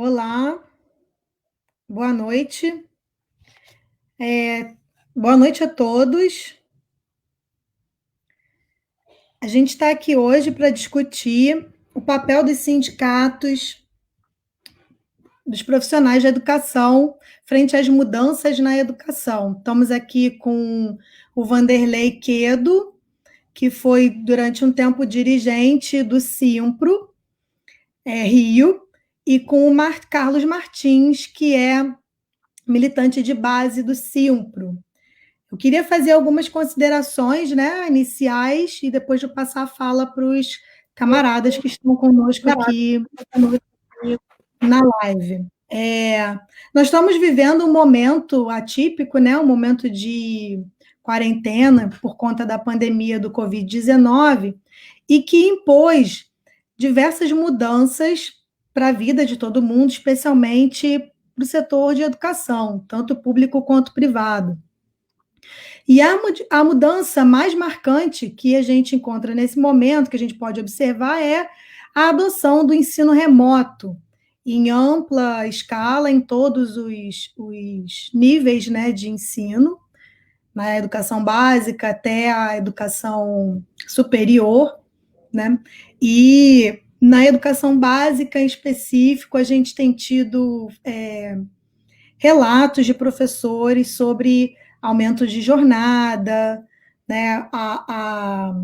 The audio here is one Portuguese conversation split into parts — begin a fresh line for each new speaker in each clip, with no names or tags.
Olá, boa noite. Boa noite a todos. A gente está aqui hoje para discutir o papel dos sindicatos, dos profissionais da educação, frente às mudanças na educação. Estamos aqui com o Vanderlei Quedo, que foi durante um tempo dirigente do Simpro, Rio, e com o Carlos Martins, que é militante de base do Simpro. Eu queria fazer algumas considerações, né, iniciais, e depois de passar a fala para os camaradas que estão conosco aqui na live. Nós estamos vivendo um momento atípico, né, um momento de quarentena por conta da pandemia do Covid-19 e que impôs diversas mudanças para a vida de todo mundo, especialmente para o setor de educação, tanto público quanto privado. E a mudança mais marcante que a gente encontra nesse momento, que a gente pode observar, é a adoção do ensino remoto, em ampla escala, em todos os níveis, né, de ensino, na educação básica até a educação superior, né? E na educação básica em específico, a gente tem tido relatos de professores sobre aumento de jornada, né, a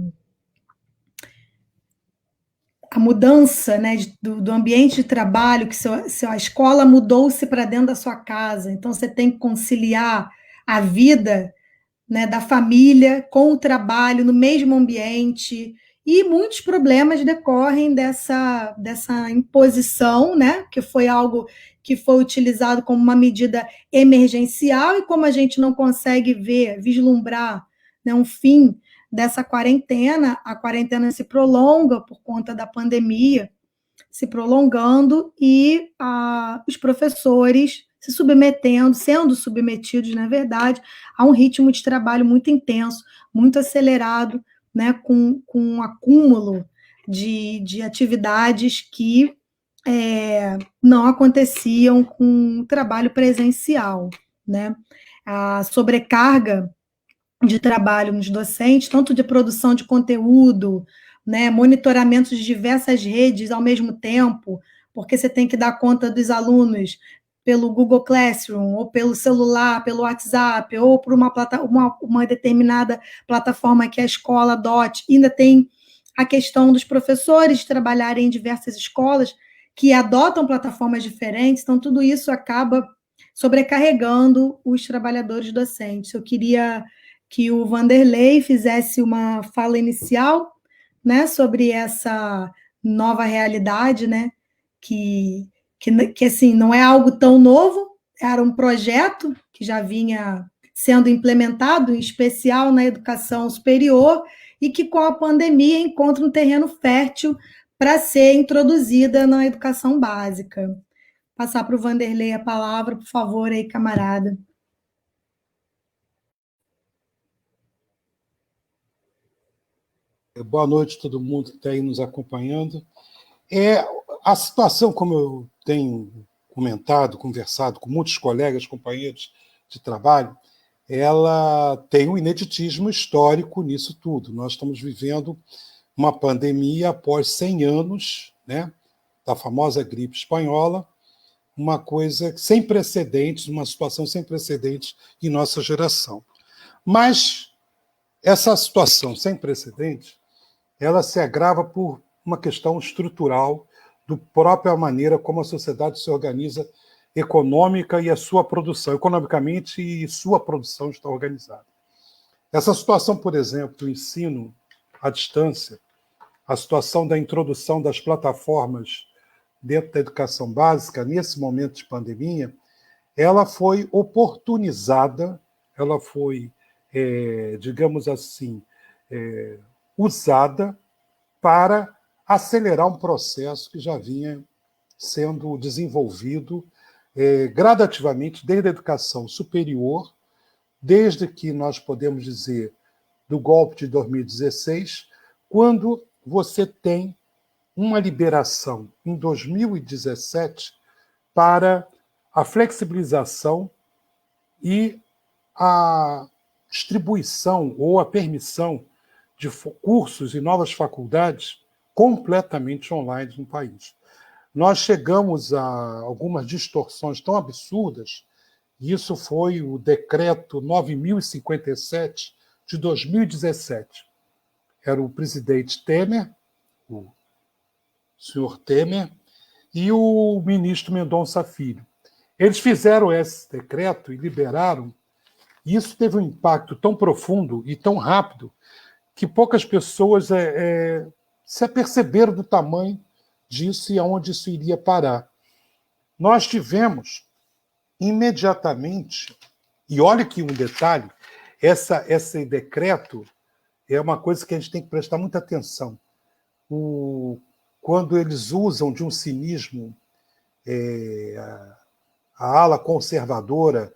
mudança, né, do ambiente de trabalho, que a escola mudou-se para dentro da sua casa, então você tem que conciliar a vida, né, da família com o trabalho no mesmo ambiente, e muitos problemas decorrem dessa imposição, né, que foi algo que foi utilizado como uma medida emergencial, e como a gente não consegue vislumbrar, né, um fim dessa quarentena, a quarentena se prolonga por conta da pandemia, se prolongando, e os professores se submetendo, sendo submetidos, na verdade, a um ritmo de trabalho muito intenso, muito acelerado, né, com um acúmulo de atividades que não aconteciam com o trabalho presencial, né? A sobrecarga de trabalho nos docentes, tanto de produção de conteúdo, né, monitoramento de diversas redes ao mesmo tempo, porque você tem que dar conta dos alunos pelo Google Classroom, ou pelo celular, pelo WhatsApp, ou por uma determinada plataforma que a escola adote. Ainda tem a questão dos professores trabalharem em diversas escolas que adotam plataformas diferentes, então tudo isso acaba sobrecarregando os trabalhadores docentes. Eu queria que o Vanderlei fizesse uma fala inicial, né, sobre essa nova realidade, né, que assim, não é algo tão novo, era um projeto que já vinha sendo implementado, em especial na educação superior, e que com a pandemia encontra um terreno fértil para ser introduzida na educação básica. Passar para o Vanderlei a palavra, por favor, aí, camarada.
Boa noite a todo mundo que está aí nos acompanhando. A situação, como eu tenho comentado, conversado com muitos colegas, companheiros de trabalho, ela tem um ineditismo histórico nisso tudo. Nós estamos vivendo uma pandemia após 100 anos, né, da famosa gripe espanhola, uma coisa sem precedentes, uma situação sem precedentes em nossa geração. Mas essa situação sem precedentes, ela se agrava por uma questão estrutural da própria maneira como a sociedade se organiza econômica e a sua produção, economicamente, e sua produção está organizada. Essa situação, por exemplo, do ensino à distância, a situação da introdução das plataformas dentro da educação básica, nesse momento de pandemia, ela foi oportunizada, ela foi, digamos assim, usada para acelerar um processo que já vinha sendo desenvolvido gradativamente desde a educação superior, desde que nós podemos dizer do golpe de 2016, quando você tem uma liberação em 2017 para a flexibilização e a distribuição ou a permissão de cursos e novas faculdades completamente online no país. Nós chegamos a algumas distorções tão absurdas, e isso foi o decreto 9.057 de 2017. Era o presidente Temer, o senhor Temer, e o ministro Mendonça Filho. Eles fizeram esse decreto e liberaram, e isso teve um impacto tão profundo e tão rápido que poucas pessoas se aperceberam do tamanho disso e aonde isso iria parar. Nós tivemos imediatamente, e olha que um detalhe, esse decreto é uma coisa que a gente tem que prestar muita atenção. Quando eles usam de um cinismo, a ala conservadora,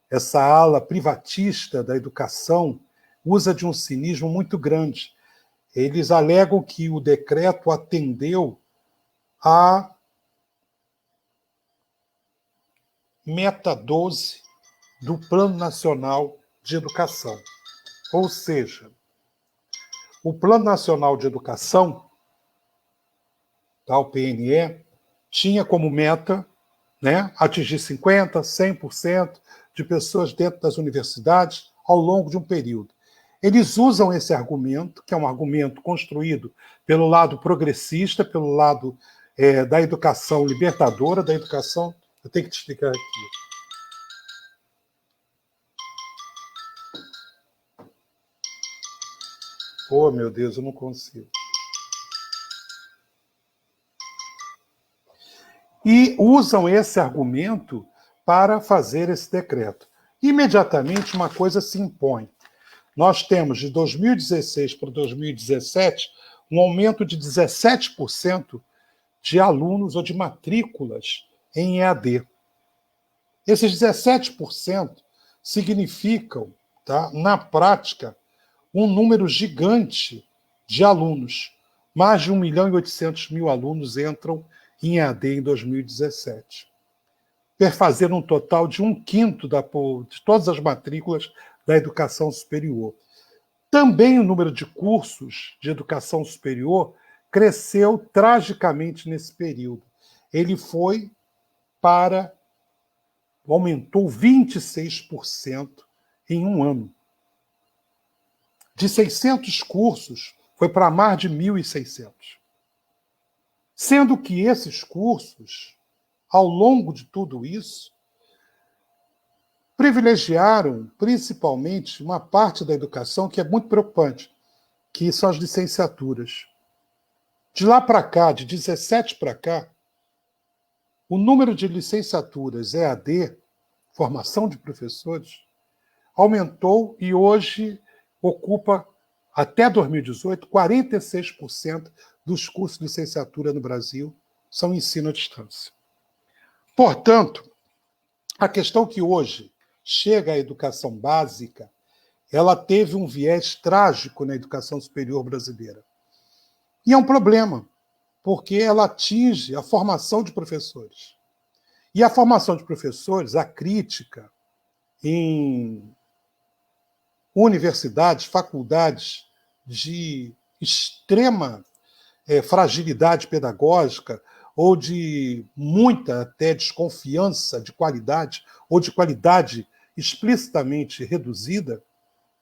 essa ala privatista da educação, usa de um cinismo muito grande. Eles alegam que o decreto atendeu a meta 12 do Plano Nacional de Educação. Ou seja, o Plano Nacional de Educação, o PNE, tinha como meta, né, atingir 50%, 100% de pessoas dentro das universidades ao longo de um período. Eles usam esse argumento, que é um argumento construído pelo lado progressista, pelo lado da educação libertadora, da educação... Eu tenho que te explicar aqui. Oh, meu Deus, eu não consigo. E usam esse argumento para fazer esse decreto. Imediatamente, uma coisa se impõe. Nós temos, de 2016 para 2017, um aumento de 17% de alunos ou de matrículas em EAD. Esses 17% significam, na prática, um número gigante de alunos. Mais de 1.800.000 alunos entram em EAD em 2017. Perfazendo um total de 1/5 de todas as matrículas da educação superior. Também o número de cursos de educação superior cresceu tragicamente nesse período. Ele aumentou 26% em um ano. De 600 cursos, foi para mais de 1.600. Sendo que esses cursos, ao longo de tudo isso, privilegiaram principalmente uma parte da educação que é muito preocupante, que são as licenciaturas. De lá para cá, de 17 para cá, o número de licenciaturas EAD, formação de professores, aumentou e hoje ocupa, até 2018, 46% dos cursos de licenciatura no Brasil são ensino à distância. Portanto, a questão que hoje chega à educação básica, ela teve um viés trágico na educação superior brasileira. E é um problema, porque ela atinge a formação de professores. E a formação de professores, a crítica em universidades, faculdades de extrema fragilidade pedagógica ou de muita até desconfiança de qualidade ou de qualidade explicitamente reduzida.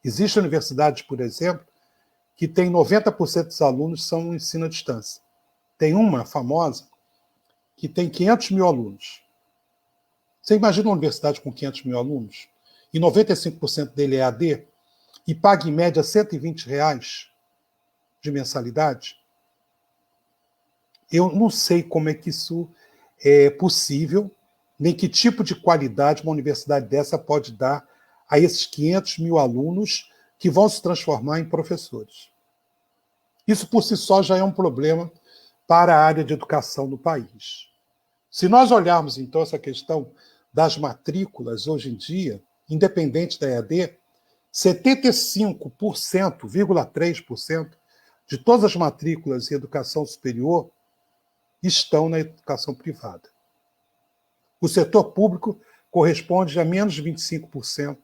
Existem universidades, por exemplo, que tem 90% dos alunos são ensino à distância. Tem uma famosa que tem 500.000 alunos. Você imagina uma universidade com 500.000 alunos e 95% dele é AD e paga em média R$120 de mensalidade? Eu não sei como é que isso é possível, nem que tipo de qualidade uma universidade dessa pode dar a esses 500.000 alunos que vão se transformar em professores. Isso por si só já é um problema para a área de educação no país. Se nós olharmos, então, essa questão das matrículas hoje em dia, independente da EAD, 75,3% de todas as matrículas em educação superior estão na educação privada. O setor público corresponde a menos de 25%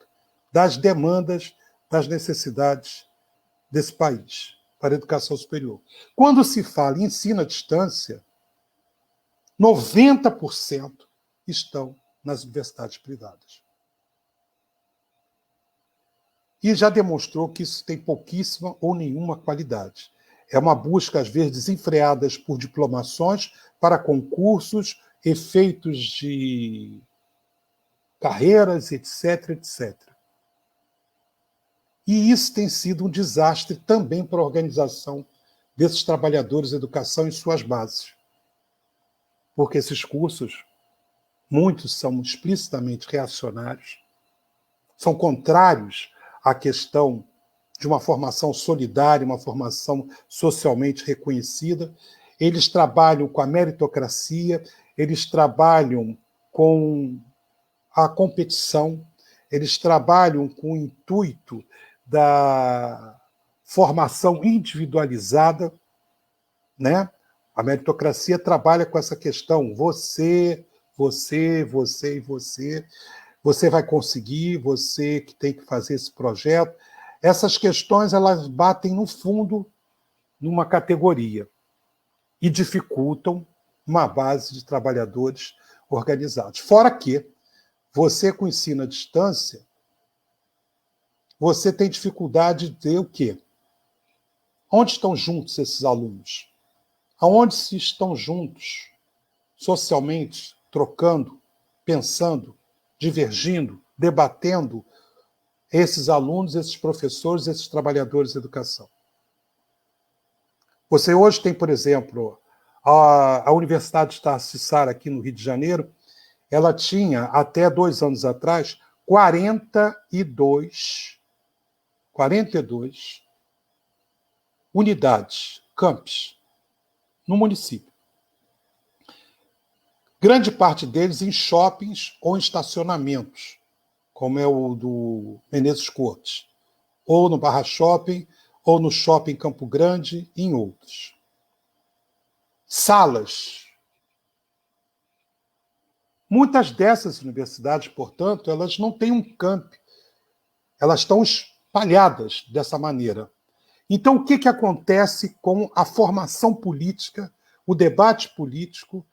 das demandas, das necessidades desse país para a educação superior. Quando se fala em ensino à distância, 90% estão nas universidades privadas. E já demonstrou que isso tem pouquíssima ou nenhuma qualidade. É uma busca, às vezes, desenfreada por diplomações para concursos, efeitos de carreiras, etc, etc. E isso tem sido um desastre também para a organização desses trabalhadores da educação em suas bases. Porque esses cursos, muitos são explicitamente reacionários, são contrários à questão de uma formação solidária, uma formação socialmente reconhecida. Eles trabalham com a meritocracia, eles trabalham com a competição, eles trabalham com o intuito da formação individualizada, né? A meritocracia trabalha com essa questão, você e você. Você vai conseguir, você que tem que fazer esse projeto. Essas questões, elas batem no fundo numa categoria e dificultam uma base de trabalhadores organizados. Fora que você, com ensino à distância, você tem dificuldade de ter o quê? Onde estão juntos esses alunos? Aonde se estão juntos, socialmente, trocando, pensando, divergindo, debatendo esses alunos, esses professores, esses trabalhadores da educação. Você hoje tem, por exemplo, a Universidade de Tarcisara, aqui no Rio de Janeiro, ela tinha, até 2 anos atrás, 42 unidades, campos, no município. Grande parte deles em shoppings ou em estacionamentos, como é o do Menezes Cortes, ou no Barra Shopping, ou no Shopping Campo Grande, e em outros. Salas. Muitas dessas universidades, portanto, elas não têm um camp, elas estão espalhadas dessa maneira. Então, o que acontece com a formação política, o debate político,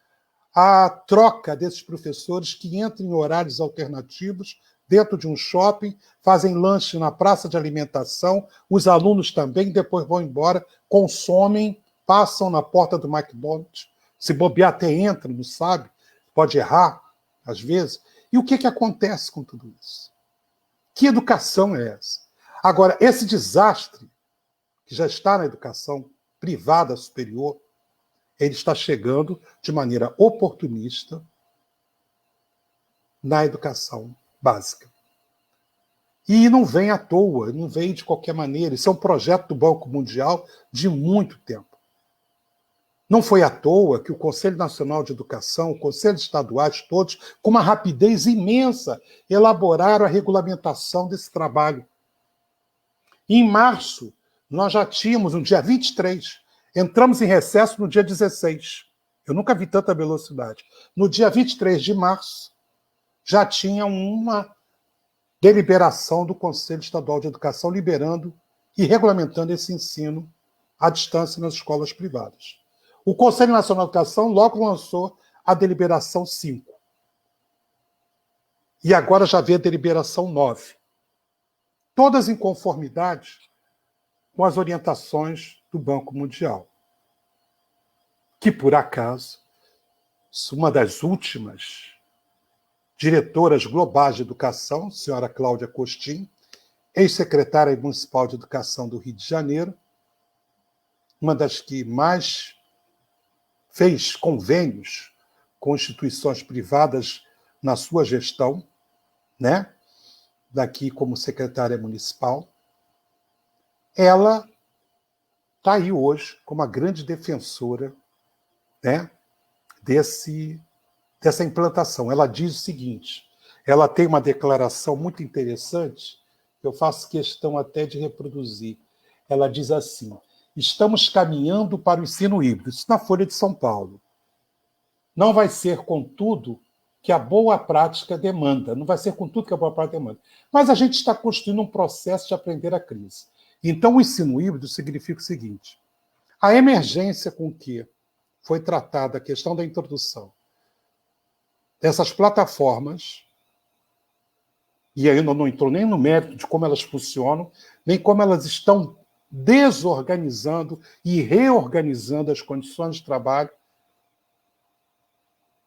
a troca desses professores que entram em horários alternativos dentro de um shopping, fazem lanche na praça de alimentação, os alunos também, depois vão embora, consomem, passam na porta do McDonald's, se bobear até entra, não sabe, pode errar, às vezes. E o que acontece com tudo isso? Que educação é essa? Agora, esse desastre, que já está na educação privada superior, ele está chegando de maneira oportunista na educação básica. E não vem à toa, não vem de qualquer maneira. Isso é um projeto do Banco Mundial de muito tempo. Não foi à toa que o Conselho Nacional de Educação, o Conselho Estaduais, todos, com uma rapidez imensa, elaboraram a regulamentação desse trabalho. E em março, nós já tínhamos, no dia 23, entramos em recesso no dia 16. Eu nunca vi tanta velocidade. No dia 23 de março, já tinha uma deliberação do Conselho Estadual de Educação liberando e regulamentando esse ensino à distância nas escolas privadas. O Conselho Nacional de Educação logo lançou a deliberação 5. E agora já vê a deliberação 9. Todas em conformidade com as orientações do Banco Mundial. Que, por acaso, uma das últimas diretoras globais de educação, senhora Cláudia Costin, ex-secretária municipal de educação do Rio de Janeiro, uma das que mais fez convênios com instituições privadas na sua gestão, né? Daqui como secretária municipal, ela está aí hoje como a grande defensora, né, dessa implantação. Ela diz o seguinte, ela tem uma declaração muito interessante, que eu faço questão até de reproduzir. Ela diz assim, estamos caminhando para o ensino híbrido, isso na Folha de São Paulo. Não vai ser, contudo, que a boa prática demanda. Não vai ser com tudo que a boa prática demanda. Mas a gente está construindo um processo de aprender a crise. Então, o ensino híbrido significa o seguinte: a emergência com que foi tratada a questão da introdução dessas plataformas, e aí eu não entrou nem no mérito de como elas funcionam, nem como elas estão desorganizando e reorganizando as condições de trabalho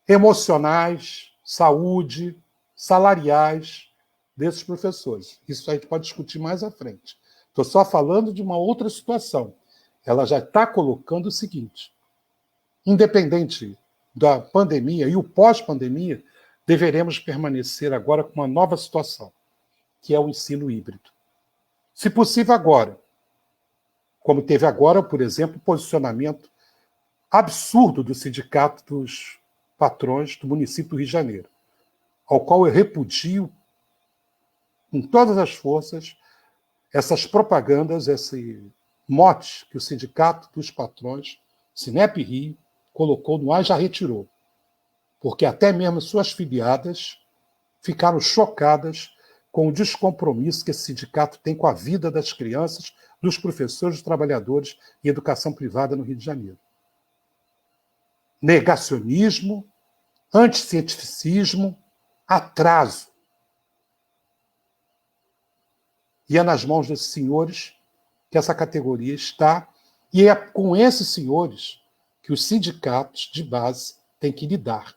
emocionais, saúde, salariais desses professores. Isso a gente pode discutir mais à frente. Estou só falando de uma outra situação. Ela já está colocando o seguinte: independente da pandemia e o pós-pandemia, deveremos permanecer agora com uma nova situação, que é o ensino híbrido. Se possível agora, como teve agora, por exemplo, o posicionamento absurdo do Sindicato dos Patrões do município do Rio de Janeiro, ao qual eu repudio com todas as forças essas propagandas, esse mote que o Sindicato dos Patrões, Sinep Rio, colocou no ar e já retirou. Porque até mesmo suas filiadas ficaram chocadas com o descompromisso que esse sindicato tem com a vida das crianças, dos professores, dos trabalhadores e educação privada no Rio de Janeiro. Negacionismo, anticientificismo, atraso. E é nas mãos desses senhores que essa categoria está, e é com esses senhores que os sindicatos de base têm que lidar.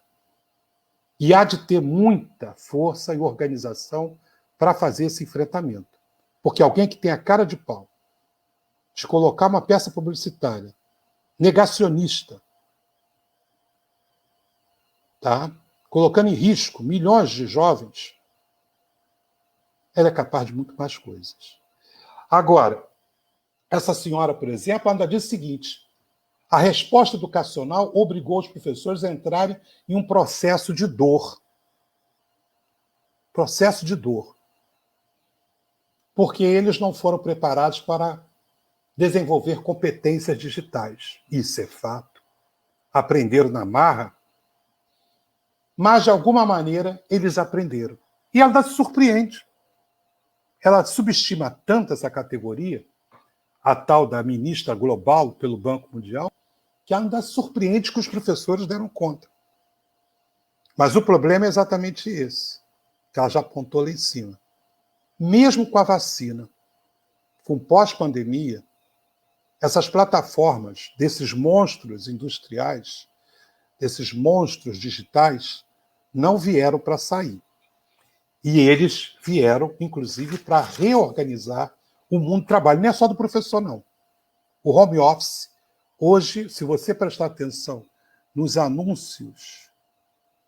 E há de ter muita força e organização para fazer esse enfrentamento. Porque alguém que tem a cara de pau de colocar uma peça publicitária negacionista, tá? Colocando em risco milhões de jovens, ela é capaz de muito mais coisas. Agora, essa senhora, por exemplo, ainda diz o seguinte: a resposta educacional obrigou os professores a entrarem em um processo de dor. Processo de dor. Porque eles não foram preparados para desenvolver competências digitais. Isso é fato. Aprenderam na marra, mas, de alguma maneira, eles aprenderam. E ela se surpreende. Ela subestima tanto essa categoria, a tal da ministra global pelo Banco Mundial, que ela ainda se surpreende que os professores deram conta. Mas o problema é exatamente esse, que ela já apontou lá em cima. Mesmo com a vacina, com pós-pandemia, essas plataformas desses monstros industriais, desses monstros digitais, não vieram para sair. E eles vieram, inclusive, para reorganizar o mundo do trabalho. Não é só do professor, não. O home office, hoje, se você prestar atenção nos anúncios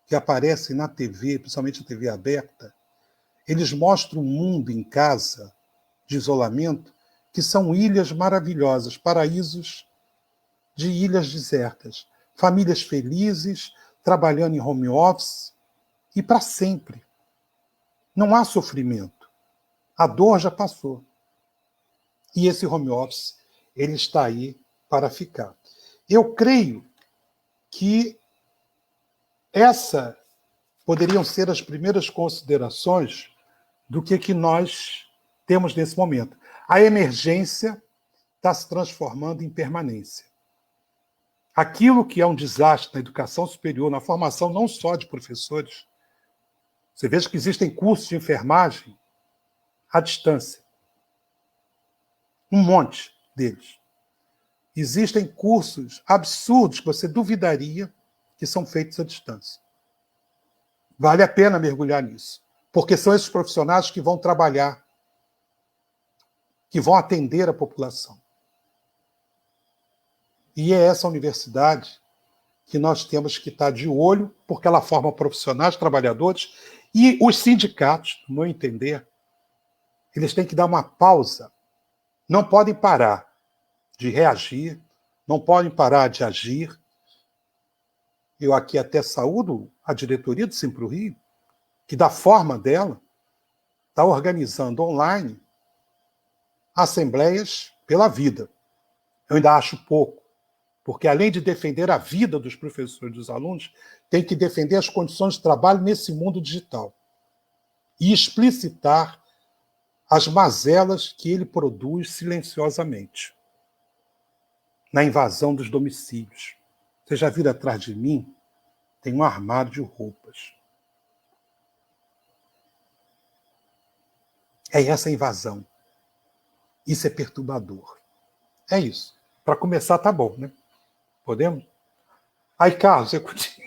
que aparecem na TV, principalmente a TV aberta, eles mostram um mundo em casa, de isolamento, que são ilhas maravilhosas, paraísos de ilhas desertas. Famílias felizes, trabalhando em home office, e para sempre. Não há sofrimento. A dor já passou. E esse home office, ele está aí para ficar. Eu creio que essa poderiam ser as primeiras considerações do que nós temos nesse momento. A emergência está se transformando em permanência. Aquilo que é um desastre na educação superior, na formação não só de professores, você veja que existem cursos de enfermagem à distância. Um monte deles. Existem cursos absurdos que você duvidaria que são feitos à distância. Vale a pena mergulhar nisso, porque são esses profissionais que vão trabalhar, que vão atender a população. E é essa universidade que nós temos que estar de olho, porque ela forma profissionais, trabalhadores, e os sindicatos, no meu entender, eles têm que dar uma pausa. Não podem parar de reagir, não podem parar de agir. Eu aqui até saúdo a diretoria do Simpro Rio, que da forma dela está organizando online assembleias pela vida. Eu ainda acho pouco. porque além de defender a vida dos professores e dos alunos, tem que defender as condições de trabalho nesse mundo digital e explicitar as mazelas que ele produz silenciosamente na invasão dos domicílios. Você já viram atrás de mim? Tem um armário de roupas. É essa invasão. Isso é perturbador. É isso. Para começar, tá bom, né? Podemos? Aí, Carlos, eu continuo.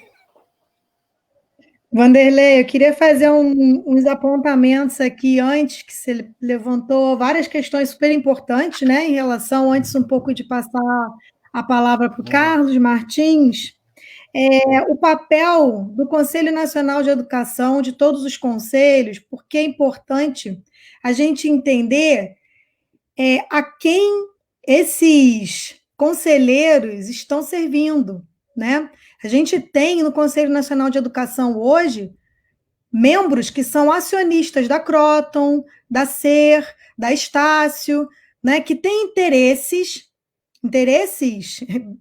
Vanderlei, eu queria fazer uns apontamentos aqui antes, que você levantou várias questões super importantes, né, em relação, antes um pouco de passar a palavra para o Carlos Martins, o papel do Conselho Nacional de Educação, de todos os conselhos, porque é importante a gente entender a quem esses conselheiros estão servindo, né? A gente tem no Conselho Nacional de Educação hoje membros que são acionistas da Croton, da SER, da Estácio, né, que têm interesses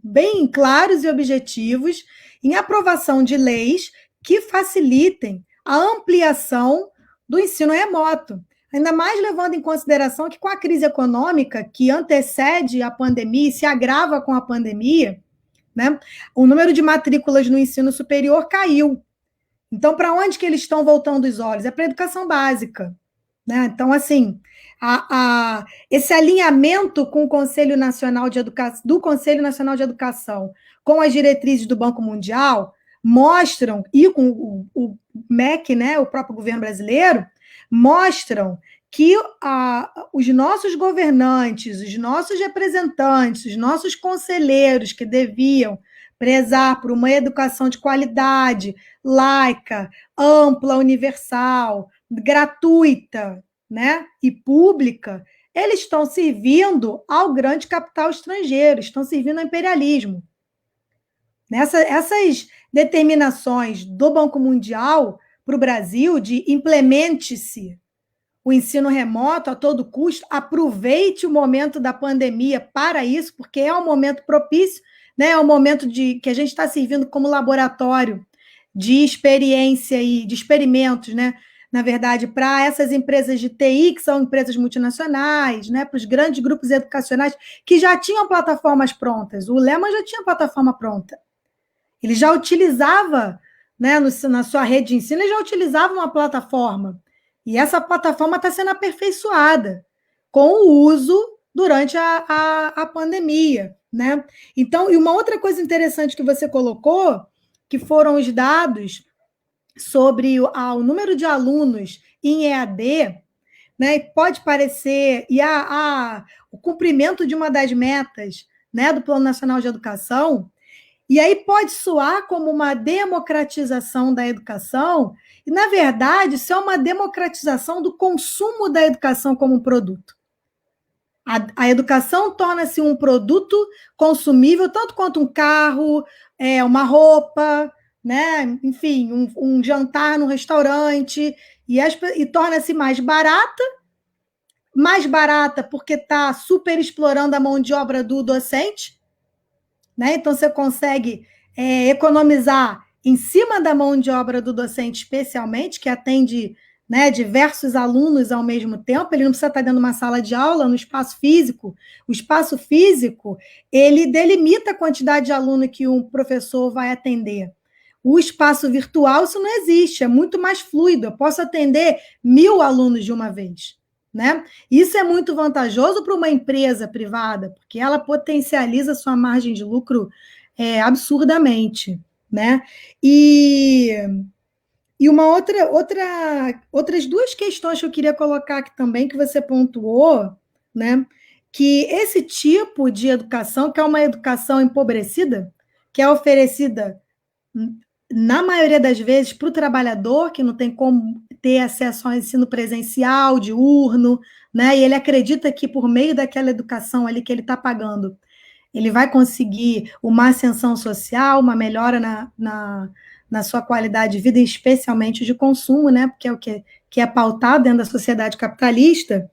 bem claros e objetivos em aprovação de leis que facilitem a ampliação do ensino remoto. Ainda mais levando em consideração que com a crise econômica que antecede a pandemia e se agrava com a pandemia, né, o número de matrículas no ensino superior caiu. Então, para onde que eles estão voltando os olhos? É para a educação básica, né? Então, assim, esse alinhamento com o Conselho Nacional de Educação, do Conselho Nacional de Educação, com as diretrizes do Banco Mundial, mostram, e com o MEC, né, o próprio governo brasileiro, mostram que os nossos governantes, os nossos representantes, os nossos conselheiros que deviam prezar por uma educação de qualidade, laica, ampla, universal, gratuita, né, e pública, eles estão servindo ao grande capital estrangeiro, estão servindo ao imperialismo. Essas determinações do Banco Mundial para o Brasil de implemente-se o ensino remoto a todo custo, aproveite o momento da pandemia para isso, porque é um momento propício, né? É um momento que a gente está servindo como laboratório de experiência e de experimentos, né? Na verdade, para essas empresas de TI, que são empresas multinacionais, né? Para os grandes grupos educacionais que já tinham plataformas prontas. O Lema já tinha plataforma pronta. Ele já utilizava, né, na sua rede de ensino, ele já utilizava uma plataforma. E essa plataforma está sendo aperfeiçoada com o uso durante a pandemia, né? Então, e uma outra coisa interessante que você colocou, que foram os dados sobre o número de alunos em EAD, né? Pode parecer, e o cumprimento de uma das metas, né, do Plano Nacional de Educação, e aí pode soar como uma democratização da educação, e, na verdade, isso é uma democratização do consumo da educação como um produto. A educação torna-se um produto consumível, tanto quanto um carro, uma roupa, né? Enfim, um jantar no restaurante, e torna-se mais barata porque está super explorando a mão de obra do docente, né? Então, você consegue economizar em cima da mão de obra do docente, especialmente, que atende, né, diversos alunos ao mesmo tempo. Ele não precisa estar dentro de uma sala de aula, no espaço físico. O espaço físico, ele delimita a quantidade de aluno que um professor vai atender. O espaço virtual, isso não existe, é muito mais fluido. Eu posso atender 1.000 alunos de uma vez, né? Isso é muito vantajoso para uma empresa privada, porque ela potencializa sua margem de lucro absurdamente, né? E outras duas questões que eu queria colocar aqui também, que você pontuou, né? Que esse tipo de educação, que é uma educação empobrecida, que é oferecida, na maioria das vezes, para o trabalhador, que não tem como ter acesso ao ensino presencial, diurno, né? E ele acredita que, por meio daquela educação ali que ele está pagando, ele vai conseguir uma ascensão social, uma melhora na sua qualidade de vida, especialmente de consumo, né? Porque é o que é pautado dentro da sociedade capitalista.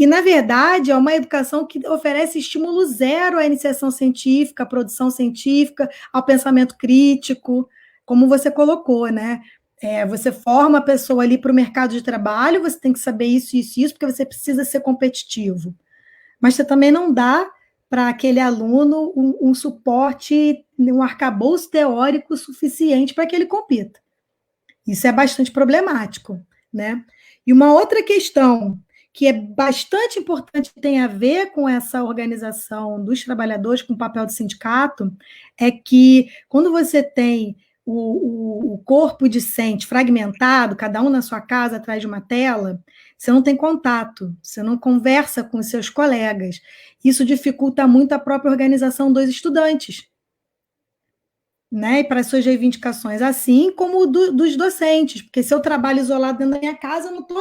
Na verdade, é uma educação que oferece estímulo zero à iniciação científica, à produção científica, ao pensamento crítico, como você colocou, né? Você forma a pessoa ali para o mercado de trabalho, você tem que saber isso, isso, isso, porque você precisa ser competitivo. Mas você também não dá para aquele aluno um suporte, um arcabouço teórico suficiente para que ele compita. Isso é bastante problemático, né? E uma outra questão que é bastante importante, tem a ver com essa organização dos trabalhadores, com o papel do sindicato, é que quando você tem o corpo discente fragmentado, cada um na sua casa, atrás de uma tela, você não tem contato, você não conversa com os seus colegas. Isso dificulta muito a própria organização dos estudantes, né, e para as suas reivindicações, assim como dos docentes, porque se eu trabalho isolado dentro da minha casa, eu não estou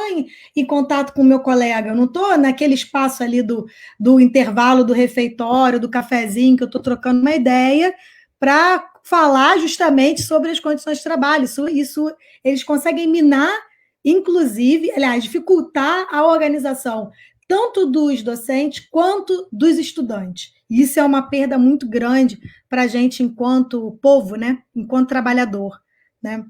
em contato com o meu colega, eu não estou naquele espaço ali do intervalo do refeitório, do cafezinho, que eu estou trocando uma ideia para falar justamente sobre as condições de trabalho. Isso eles conseguem minar, inclusive, aliás, dificultar a organização tanto dos docentes quanto dos estudantes. Isso é uma perda muito grande para a gente enquanto povo, né? Enquanto trabalhador, né?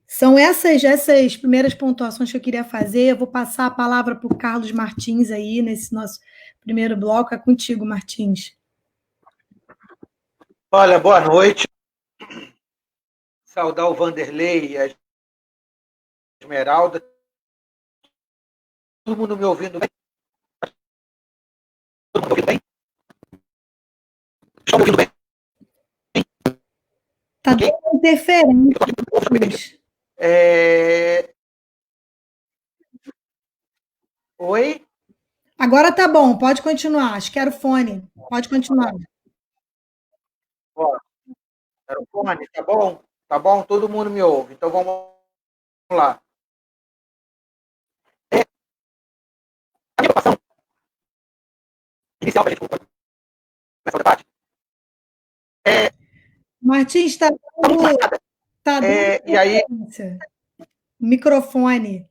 São essas primeiras pontuações que eu queria fazer. Eu vou passar a palavra para o Carlos Martins aí, nesse nosso primeiro bloco. É contigo, Martins.
Olha, boa noite. Saudar o Vanderlei e a Esmeralda. Todo mundo me ouvindo bem? Todo mundo ouvindo bem? Estão me ouvindo bem?
Está dando interferências.
Oi?
Agora tá bom, pode continuar. Acho que era o fone. Pode continuar.
Ó, era o fone, tá bom? Tá bom? Todo mundo me ouve. Então vamos lá. A minha preocupação inicial, desculpa, nessa debate,
Martins, está dando
e aí,
microfone.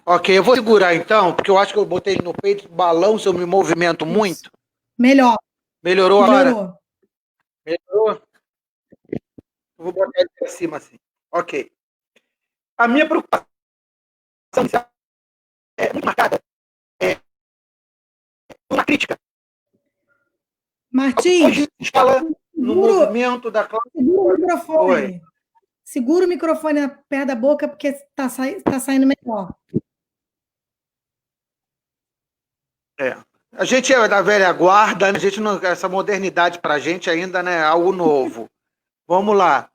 ok, eu vou segurar então, porque eu acho que eu botei no peito balanço, eu me movimento muito.
Melhor.
Melhorou agora?
Melhorou.
Melhorou? Eu vou botar ele para cima assim. Ok. A minha preocupação inicial é muito marcada por uma crítica.
Martins,
Hoje escala no movimento da classe.
Segura o microfone. Oi. Segura o microfone perto da boca, porque está saindo melhor.
A gente é da velha guarda, a gente não, essa modernidade para a gente ainda né, é algo novo. Vamos lá.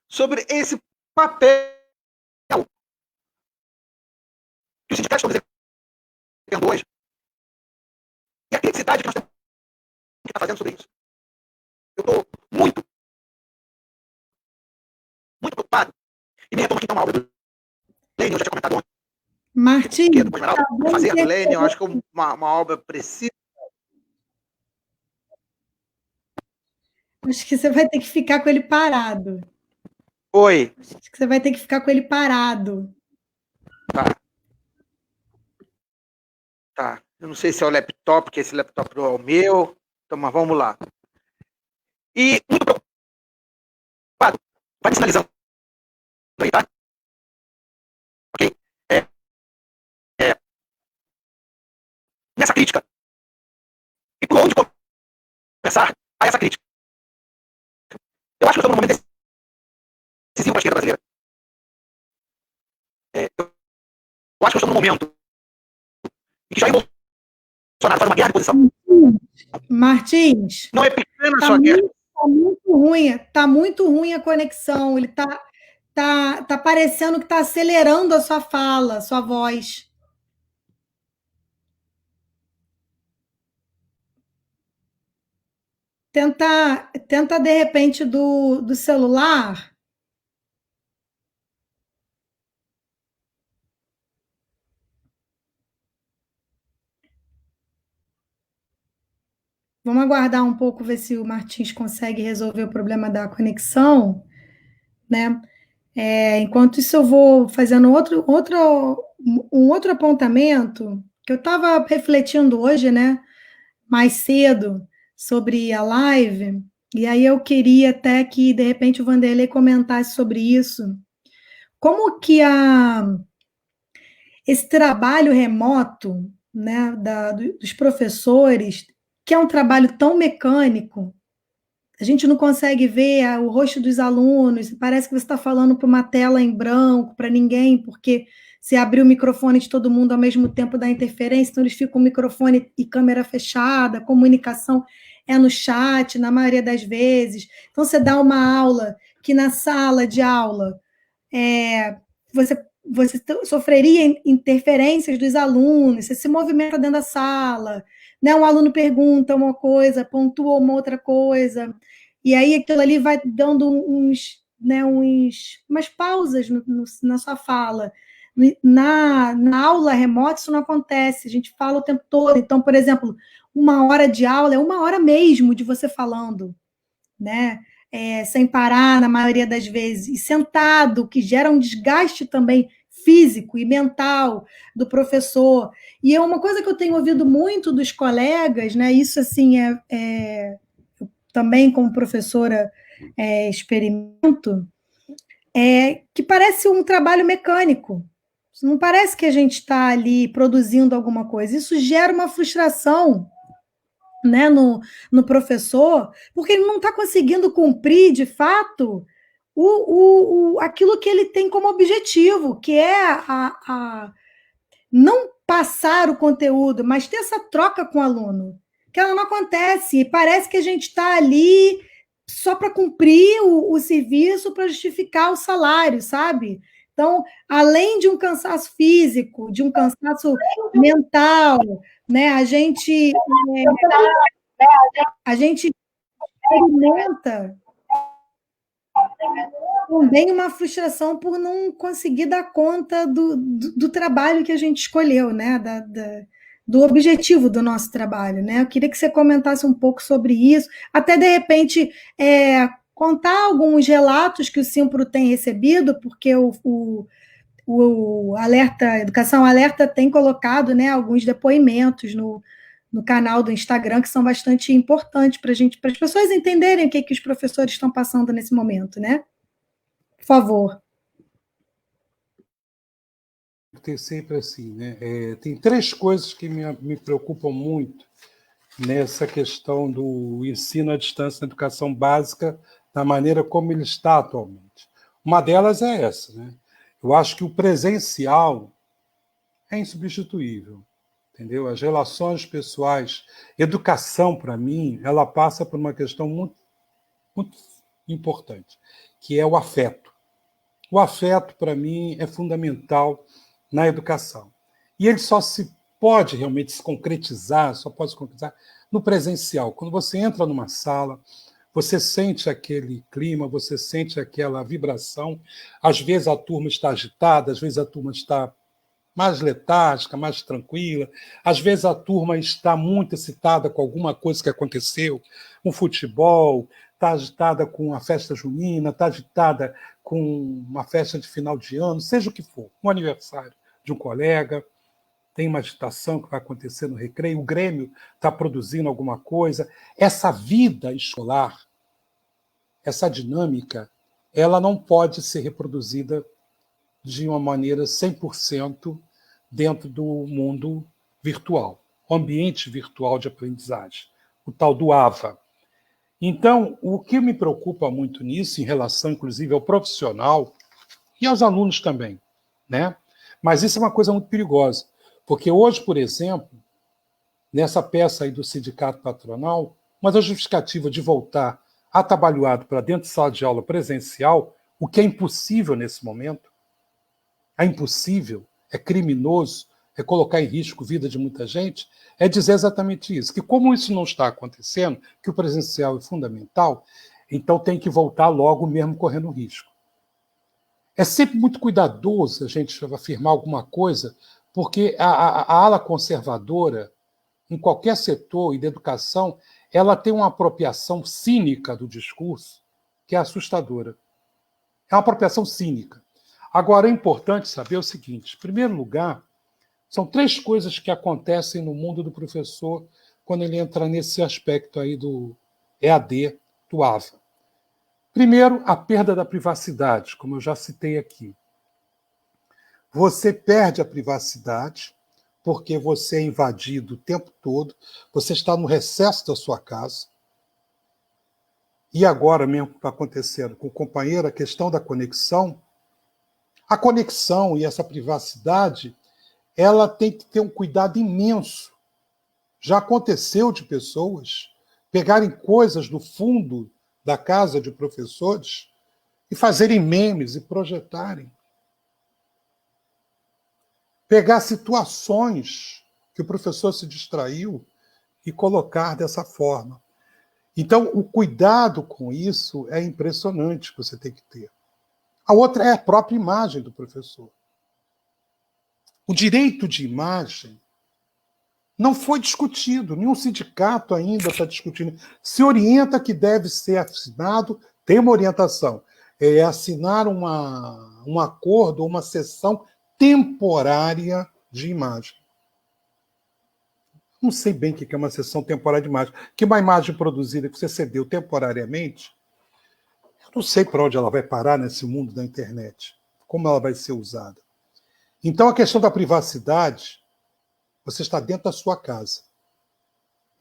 Sobre esse papel que os sindicatos estão exercendo hoje e a criticidade que nós temos que estar fazendo sobre isso. Eu estou muito preocupado e me retorno aqui então uma obra do Lenin, eu já tinha comentado ontem.
Martins,
fazer do Lenin, eu acho que é uma obra precisa.
Acho que você vai ter que ficar com ele parado.
Oi.
Acho que você vai ter que ficar com ele parado.
Tá. Eu não sei se é o laptop, que esse laptop é o meu. Então, mas vamos lá. E muito preocupado. Vai me sinalizando aí, tá? Ok? Nessa crítica. E por onde começar a essa crítica? Eu acho que eu estou num momento decisivo para a esquerda brasileira. Eu acho que eu estou num momento em que Jair Bolsonaro faz uma guerra de posição.
Martins.
Não é pequena a sua guerra.
Tá muito ruim a conexão. Ele tá parecendo que está acelerando a sua fala, a sua voz. Tenta de repente do celular. Vamos aguardar um pouco, ver se o Martins consegue resolver o problema da conexão, né? Enquanto isso, eu vou fazendo um outro apontamento que eu estava refletindo hoje, né? Mais cedo, sobre a live, e aí eu queria até que, de repente, o Vanderlei comentasse sobre isso. Como que esse trabalho remoto, né, dos professores, que é um trabalho tão mecânico, a gente não consegue ver o rosto dos alunos, parece que você está falando para uma tela em branco, para ninguém, porque se abrir o microfone de todo mundo ao mesmo tempo dá interferência, então eles ficam com o microfone e câmera fechada, a comunicação é no chat, na maioria das vezes. Então, você dá uma aula que na sala de aula você sofreria interferências dos alunos, você se movimenta dentro da sala, né? Um aluno pergunta uma coisa, pontua uma outra coisa, e aí aquilo ali vai dando umas pausas na sua fala. Na aula remota isso não acontece, a gente fala o tempo todo. Então, por exemplo, 1 hora de aula é 1 hora mesmo de você falando, né? Sem parar na maioria das vezes, e sentado, que gera um desgaste também físico e mental do professor. E é uma coisa que eu tenho ouvido muito dos colegas, né? Isso assim também como professora experimento, que parece um trabalho mecânico. Não parece que a gente está ali produzindo alguma coisa. Isso gera uma frustração, né, no professor, porque ele não está conseguindo cumprir, de fato, aquilo que ele tem como objetivo, que é não passar o conteúdo, mas ter essa troca com o aluno, que ela não acontece, e parece que a gente está ali só para cumprir o serviço, para justificar o salário, sabe? Então, além de um cansaço físico, de um cansaço mental, né, a gente experimenta também uma frustração por não conseguir dar conta do trabalho que a gente escolheu, né? Do objetivo do nosso trabalho, né? Eu queria que você comentasse um pouco sobre isso, até de repente contar alguns relatos que o Simpro tem recebido, porque o Alerta, Educação Alerta tem colocado, né, alguns depoimentos no canal do Instagram que são bastante importantes para as pessoas entenderem o que os professores estão passando nesse momento, né? Por favor.
Tem sempre assim, né? Tem 3 coisas que me preocupam muito nessa questão do ensino à distância na educação básica, da maneira como ele está atualmente. Uma delas é essa, né? Eu acho que o presencial é insubstituível, entendeu? As relações pessoais, educação, para mim, ela passa por uma questão muito, muito importante, que é o afeto. O afeto, para mim, é fundamental na educação. E ele só pode realmente se concretizar no presencial. Quando você entra numa sala, você sente aquele clima, você sente aquela vibração. Às vezes a turma está agitada, às vezes a turma está mais letárgica, mais tranquila. Às vezes a turma está muito excitada com alguma coisa que aconteceu, um futebol, está agitada com a festa junina, está agitada com uma festa de final de ano, seja o que for, um aniversário de um colega, tem uma agitação que vai acontecer no recreio, o Grêmio está produzindo alguma coisa. Essa vida escolar, essa dinâmica, ela não pode ser reproduzida de uma maneira 100% dentro do mundo virtual, o ambiente virtual de aprendizagem, o tal do AVA. Então, o que me preocupa muito nisso, em relação, inclusive, ao profissional e aos alunos também, né? Mas isso é uma coisa muito perigosa, porque hoje, por exemplo, nessa peça aí do sindicato patronal, uma das justificativas de voltar atabalhoado para dentro de sala de aula presencial, o que é impossível nesse momento, é impossível, é criminoso, é colocar em risco a vida de muita gente, é dizer exatamente isso, que como isso não está acontecendo, que o presencial é fundamental, então tem que voltar logo mesmo correndo risco. É sempre muito cuidadoso a gente afirmar alguma coisa, porque a ala conservadora, em qualquer setor e da educação, ela tem uma apropriação cínica do discurso que é assustadora. É uma apropriação cínica. Agora, é importante saber o seguinte: em primeiro lugar, são 3 coisas que acontecem no mundo do professor quando ele entra nesse aspecto aí do EAD, do AVA. Primeiro, a perda da privacidade, como eu já citei aqui. Você perde a privacidade porque você é invadido o tempo todo, você está no recesso da sua casa. E agora mesmo que está acontecendo com o companheiro, a questão da conexão. A conexão e essa privacidade, ela tem que ter um cuidado imenso. Já aconteceu de pessoas pegarem coisas do fundo da casa de professores e fazerem memes e projetarem. Pegar situações que o professor se distraiu e colocar dessa forma. Então, o cuidado com isso é impressionante que você tem que ter. A outra é a própria imagem do professor. O direito de imagem não foi discutido, nenhum sindicato ainda está discutindo. Se orienta que deve ser assinado, tem uma orientação, é assinar um acordo, uma cessão temporária de imagem. Não sei bem o que é uma cessão temporária de imagem. Que uma imagem produzida que você cedeu temporariamente, eu não sei para onde ela vai parar nesse mundo da internet, como ela vai ser usada. Então, a questão da privacidade, você está dentro da sua casa.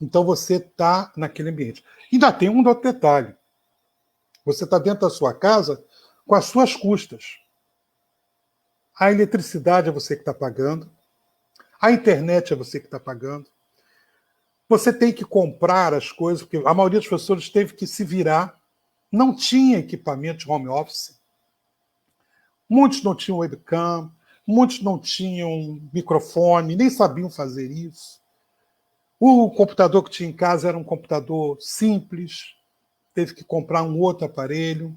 Então, você está naquele ambiente. Ainda tem um outro detalhe. Você está dentro da sua casa com as suas custas. A eletricidade é você que está pagando. A internet é você que está pagando. Você tem que comprar as coisas, porque a maioria dos professores teve que se virar. Não tinha equipamento de home office. Muitos não tinham webcam, muitos não tinham microfone, nem sabiam fazer isso. O computador que tinha em casa era um computador simples, teve que comprar um outro aparelho.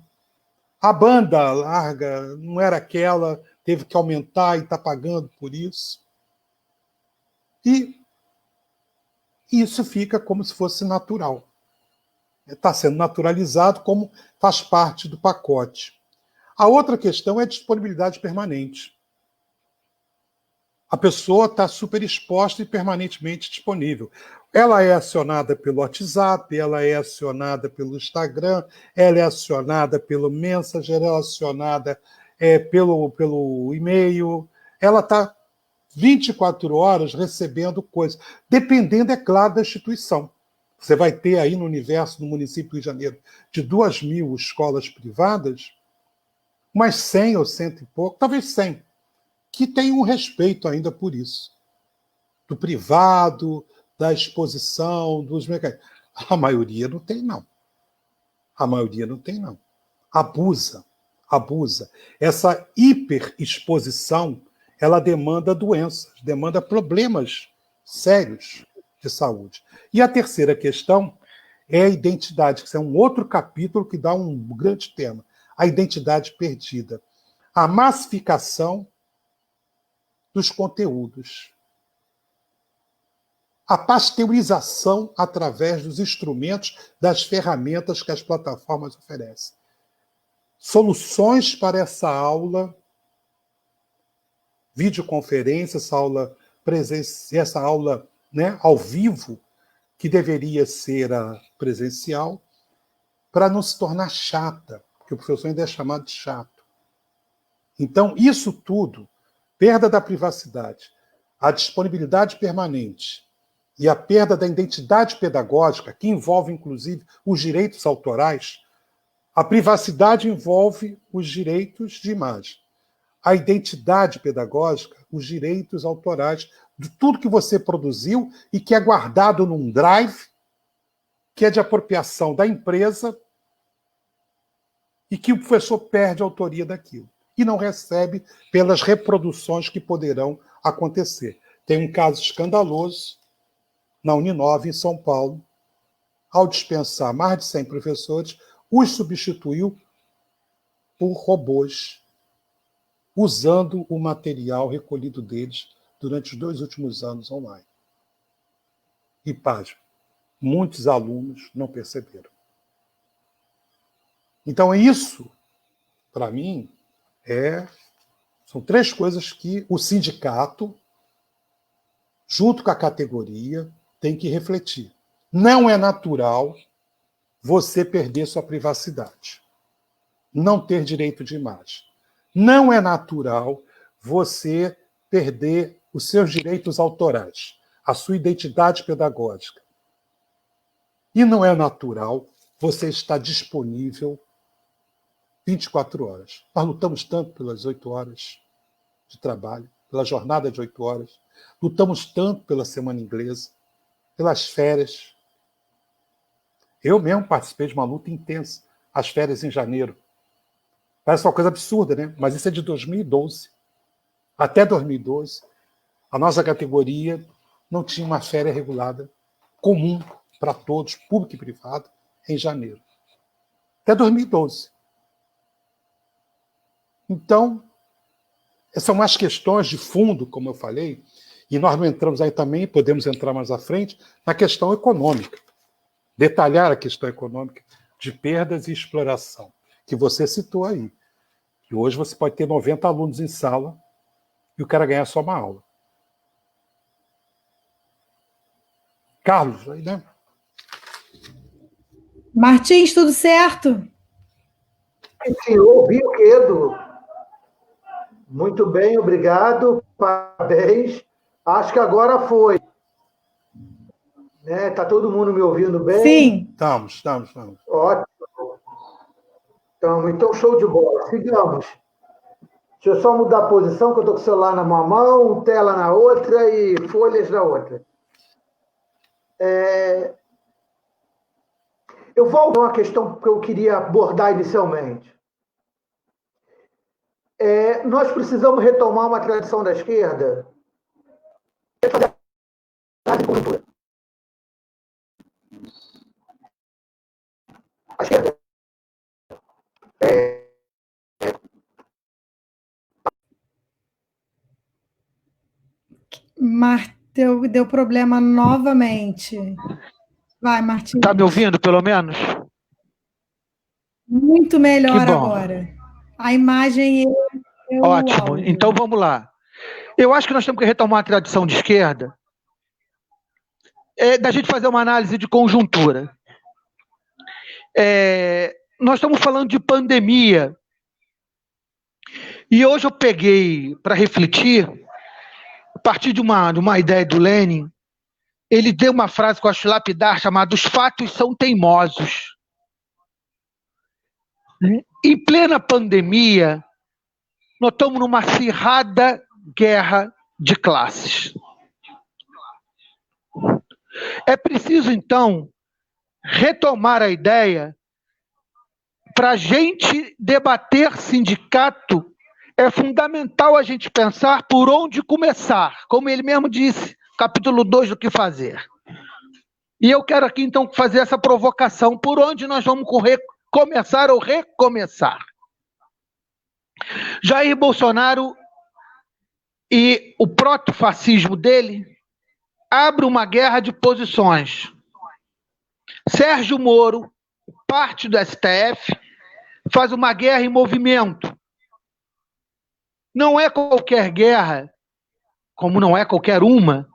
A banda larga não era aquela, teve que aumentar e está pagando por isso. E isso fica como se fosse natural. Está sendo naturalizado como faz parte do pacote. A outra questão é a disponibilidade permanente. A pessoa está super exposta e permanentemente disponível. Ela é acionada pelo WhatsApp, ela é acionada pelo Instagram, ela é acionada pelo Messenger, ela é acionada pelo e-mail. Ela está 24 horas recebendo coisas, dependendo, é claro, da instituição. Você vai ter aí no universo, no município do Rio de Janeiro, de 2.000 escolas privadas, umas 100 ou 100 e pouco, talvez 100, que tem um respeito ainda por isso. Do privado, da exposição, dos mecanismos. A maioria não tem, não. A maioria não tem, não. Abusa. Essa hiperexposição, ela demanda doenças, demanda problemas sérios de saúde. E a terceira questão é a identidade, que é um outro capítulo que dá um grande tema. A identidade perdida. A massificação dos conteúdos. A pasteurização através dos instrumentos, das ferramentas que as plataformas oferecem. Soluções para essa aula, videoconferência, essa aula, né, ao vivo, que deveria ser a presencial, para não se tornar chata, porque o professor ainda é chamado de chato. Então, isso tudo, perda da privacidade, a disponibilidade permanente e a perda da identidade pedagógica, que envolve, inclusive, os direitos autorais. A privacidade envolve os direitos de imagem. A identidade pedagógica, os direitos autorais de tudo que você produziu e que é guardado num drive, que é de apropriação da empresa e que o professor perde a autoria daquilo e não recebe pelas reproduções que poderão acontecer. Tem um caso escandaloso na Uninove, em São Paulo, ao dispensar mais de 100 professores, os substituiu por robôs, usando o material recolhido deles durante os 2 últimos anos online. E pasme, muitos alunos não perceberam. Então, isso, para mim, são 3 coisas que o sindicato, junto com a categoria, tem que refletir. Não é natural você perder sua privacidade, não ter direito de imagem. Não é natural você perder os seus direitos autorais, a sua identidade pedagógica. E não é natural você estar disponível 24 horas. Nós lutamos tanto pelas 8 horas de trabalho, pela jornada de 8 horas, lutamos tanto pela semana inglesa, pelas férias. Eu mesmo participei de uma luta intensa, as férias em janeiro. Parece uma coisa absurda, né? Mas isso é de 2012. Até 2012, a nossa categoria não tinha uma férias regulada comum para todos, público e privado, em janeiro. Até 2012. Então, são mais questões de fundo, como eu falei, e nós não entramos aí também, podemos entrar mais à frente, na questão econômica. Detalhar a questão econômica de perdas e exploração, que você citou aí. E hoje você pode ter 90 alunos em sala e o cara ganhar só uma aula. Carlos, aí, né?
Martins, tudo certo?
Senhor Biquedo, muito bem, obrigado, parabéns. Acho que agora foi. Tá todo mundo me ouvindo bem?
Sim.
Estamos.
Ótimo. Então, show de bola. Sigamos. Deixa eu só mudar a posição, que eu estou com o celular na mão, tela na outra e folhas na outra. Eu volto a uma questão que eu queria abordar inicialmente. Nós precisamos retomar uma tradição da esquerda. A esquerda
Deu problema novamente. Vai, Martins.
Está me ouvindo, pelo menos?
Muito melhor agora. A imagem é
ótimo.
Áudio.
Então, vamos lá. Eu acho que nós temos que retomar a tradição de esquerda da gente fazer uma análise de conjuntura. Nós estamos falando de pandemia. E hoje eu peguei para refletir, a partir de uma ideia do Lenin. Ele deu uma frase que eu acho lapidar, chamada "Os fatos são teimosos". Em plena pandemia, nós estamos numa acirrada guerra de classes. É preciso, então, retomar a ideia para a gente debater sindicato. É fundamental a gente pensar por onde começar, como ele mesmo disse, capítulo 2 do que fazer. E eu quero aqui, então, fazer essa provocação, por onde nós vamos começar ou recomeçar. Jair Bolsonaro e o protofascismo dele abre uma guerra de posições. Sérgio Moro, parte do STF, faz uma guerra em movimento. Não é qualquer guerra, como não é qualquer uma.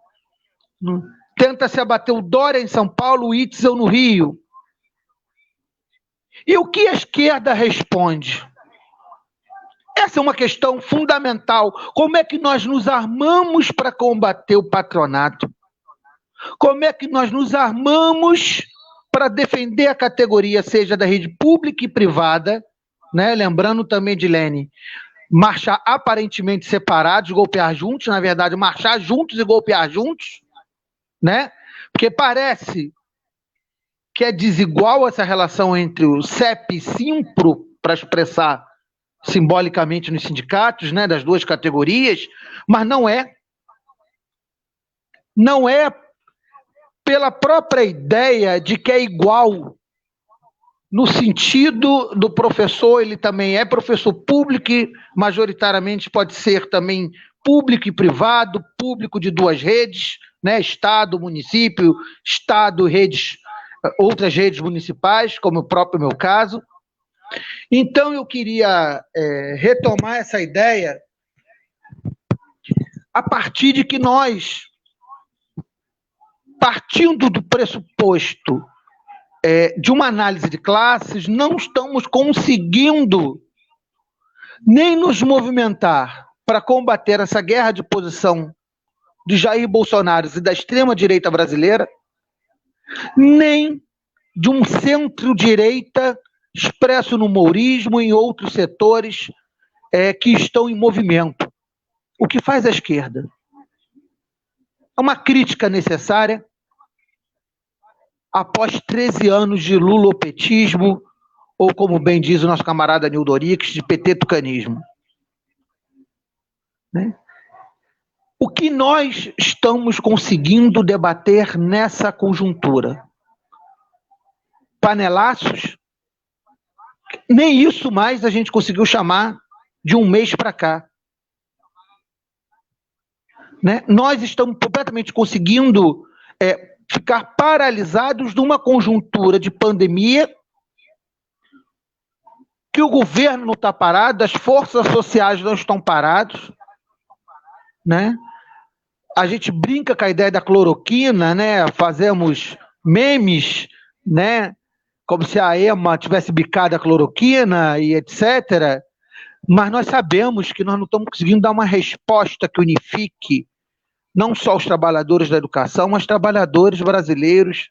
Tenta-se abater o Dória em São Paulo, o Itzel no Rio. E o que a esquerda responde? Essa é uma questão fundamental. Como é que nós nos armamos para combater o patronato? Como é que nós nos armamos para defender a categoria, seja da rede pública e privada, né? Lembrando também de Lenin, marchar aparentemente separados, golpear juntos, na verdade, marchar juntos e golpear juntos, né? Porque parece que é desigual essa relação entre o CEP e Simpro, para expressar simbolicamente nos sindicatos, né, das duas categorias, mas não é. Não é pela própria ideia de que é igual, no sentido do professor, ele também é professor público, e majoritariamente pode ser também público e privado, público de duas redes, né? Estado, município, Estado, redes, outras redes municipais, como o próprio meu caso. Então, eu queria retomar essa ideia a partir de que nós, partindo do pressuposto de uma análise de classes, não estamos conseguindo nem nos movimentar para combater essa guerra de posição de Jair Bolsonaro e da extrema-direita brasileira, nem de um centro-direita expresso no mourismo e em outros setores que estão em movimento. O que faz a esquerda? É uma crítica necessária após 13 anos de lulopetismo, ou como bem diz o nosso camarada Nildo Orix, de PT-tucanismo. Né? O que nós estamos conseguindo debater nessa conjuntura? Panelaços? Nem isso mais a gente conseguiu chamar de um mês para cá. Né? Nós estamos completamente conseguindo ficar paralisados numa conjuntura de pandemia, que o governo não está parado, as forças sociais não estão paradas, né? A gente brinca com a ideia da cloroquina, né? Fazemos memes, né? Como se a EMA tivesse bicado a cloroquina e etc. Mas nós sabemos que nós não estamos conseguindo dar uma resposta que unifique não só os trabalhadores da educação, mas trabalhadores brasileiros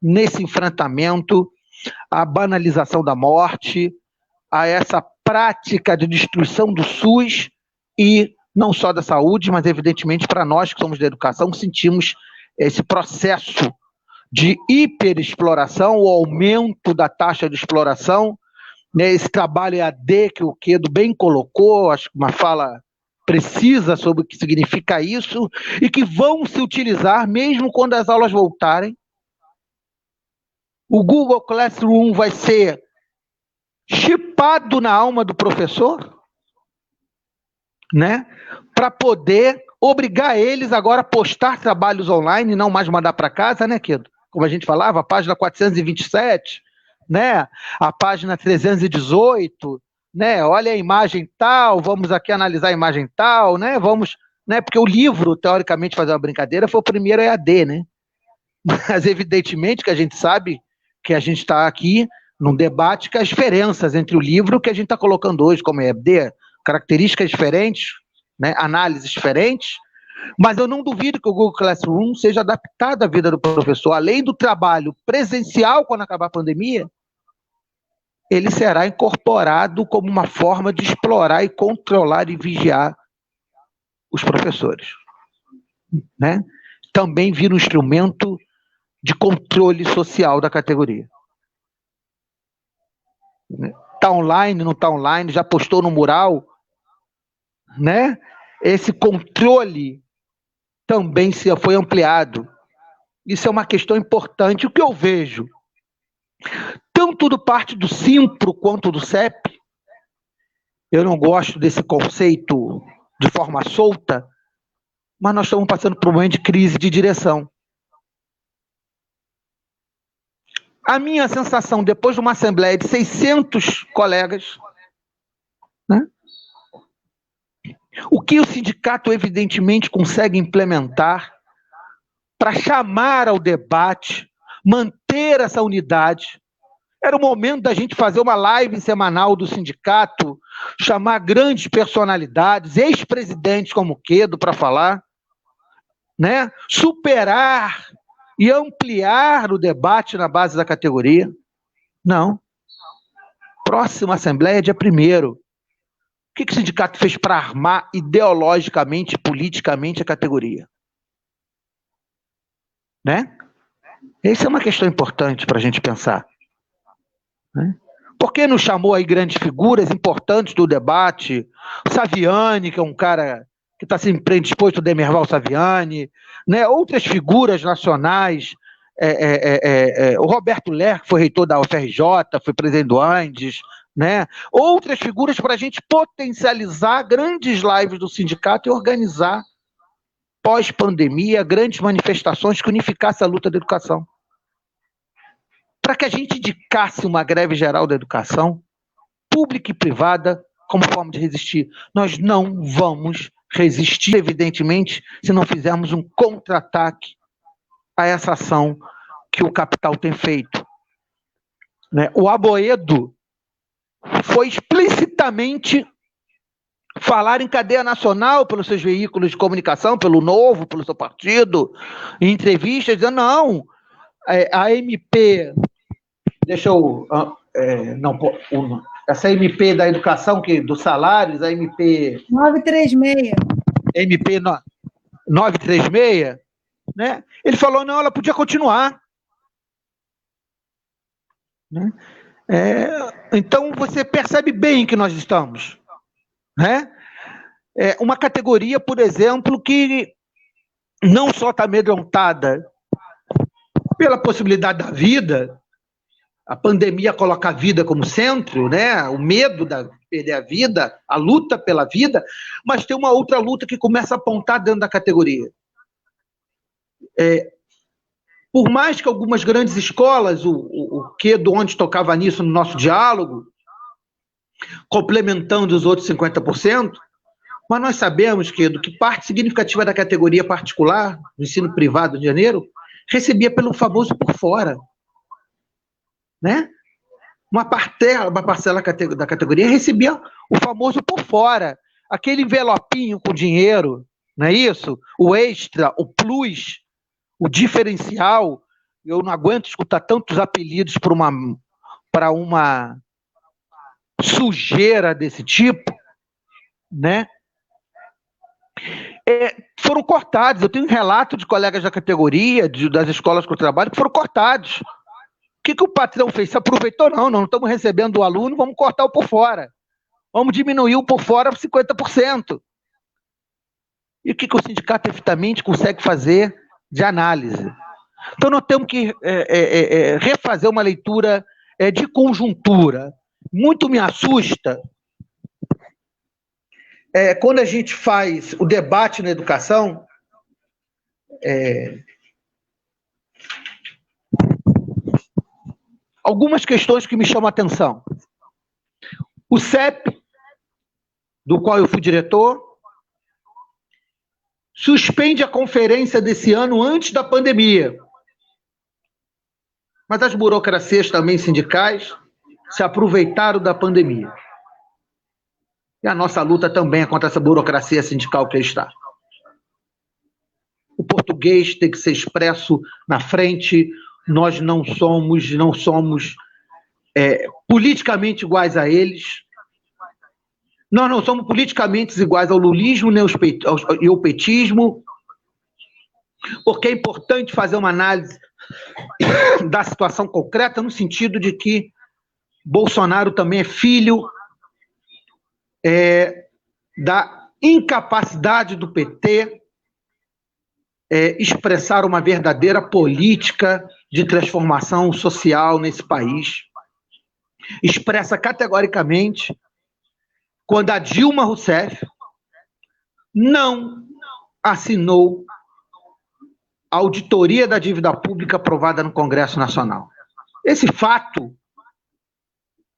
nesse enfrentamento à banalização da morte, a essa prática de destruição do SUS e não só da saúde, mas evidentemente para nós que somos da educação, sentimos esse processo de hiperexploração, o aumento da taxa de exploração, né, esse trabalho EAD que o Quedo bem colocou, acho que uma fala precisa sobre o que significa isso, e que vão se utilizar mesmo quando as aulas voltarem. O Google Classroom vai ser chipado na alma do professor, né, para poder obrigar eles agora a postar trabalhos online, não mais mandar para casa, né, Quedo? Como a gente falava, a página 427, né, a página 318, né, olha a imagem tal, vamos aqui analisar a imagem tal, né, vamos, né, porque o livro, teoricamente, fazer uma brincadeira, foi o primeiro EAD, né, mas evidentemente que a gente sabe que a gente está aqui num debate com as diferenças entre o livro que a gente está colocando hoje como EAD, características diferentes, né, análises diferentes, mas eu não duvido que o Google Classroom seja adaptado à vida do professor, além do trabalho presencial quando acabar a pandemia, ele será incorporado como uma forma de explorar e controlar e vigiar os professores. Né? Também vira um instrumento de controle social da categoria. Está online, não está online, já postou no mural, né? Esse controle também foi ampliado. Isso é uma questão importante. O que eu vejo, tanto do parte do Simpro quanto do CEP, eu não gosto desse conceito de forma solta, mas nós estamos passando por um momento de crise de direção. A minha sensação, depois de uma assembleia de 600 colegas, né, o que o sindicato evidentemente consegue implementar para chamar ao debate, manter essa unidade. Era o momento da gente fazer uma live semanal do sindicato, chamar grandes personalidades, ex-presidentes como Quedo para falar, né? Superar e ampliar o debate na base da categoria. Não. Próxima assembleia, dia 1º. O que o sindicato fez para armar ideologicamente, politicamente a categoria? Né? Essa é uma questão importante para a gente pensar. Né? Por que não chamou aí grandes figuras importantes do debate? Saviani, que é um cara que está sempre predisposto, a Demerval Saviani, né? Outras figuras nacionais o Roberto Ler, que foi reitor da UFRJ, foi presidente do Andes, né? Outras figuras para a gente potencializar grandes lives do sindicato e organizar, pós-pandemia, grandes manifestações que unificassem a luta da educação. Para que a gente indicasse uma greve geral da educação, pública e privada, como forma de resistir. Nós não vamos resistir, evidentemente, se não fizermos um contra-ataque a essa ação que o capital tem feito. Né? O Amoedo foi explicitamente falar em cadeia nacional pelos seus veículos de comunicação, pelo Novo, pelo seu partido, em entrevistas, dizendo, não, a MP, deixa eu... essa MP da educação, dos salários, a MP...
936.
MP 936, né? Ele falou, não, ela podia continuar. Né? Então, você percebe bem que nós estamos. Né? Uma categoria, por exemplo, que não só está amedrontada pela possibilidade da vida, a pandemia coloca a vida como centro, né? O medo de perder a vida, a luta pela vida, mas tem uma outra luta que começa a apontar dentro da categoria. Por mais que algumas grandes escolas, o Quedo onde tocava nisso no nosso diálogo, complementando os outros 50%, mas nós sabemos, Quedo, que parte significativa da categoria particular, do ensino privado de janeiro, recebia pelo famoso por fora. Né? Uma parcela da categoria recebia o famoso por fora, aquele envelopinho com dinheiro, não é isso? O extra, o plus, o diferencial. Eu não aguento escutar tantos apelidos para uma sujeira desse tipo, né? Foram cortados. Eu tenho um relato de colegas da categoria, das escolas que eu trabalho, que foram cortados. O que o patrão fez? Se aproveitou? Não estamos recebendo o aluno, vamos cortar o por fora. Vamos diminuir o por fora para 50%. E o que o sindicato efetivamente consegue fazer de análise? Então, nós temos que refazer uma leitura de conjuntura. Muito me assusta quando a gente faz o debate na educação, algumas questões que me chamam a atenção. O CEP, do qual eu fui diretor, suspende a conferência desse ano antes da pandemia. Mas as burocracias também sindicais se aproveitaram da pandemia. E a nossa luta também é contra essa burocracia sindical que está. O português tem que ser expresso na frente. Nós não somos politicamente iguais a eles. Nós não somos politicamente iguais ao lulismo e ao petismo, porque é importante fazer uma análise da situação concreta no sentido de que Bolsonaro também é filho da incapacidade do PT expressar uma verdadeira política de transformação social nesse país. Expressa categoricamente quando a Dilma Rousseff não assinou a auditoria da dívida pública aprovada no Congresso Nacional. Esse fato,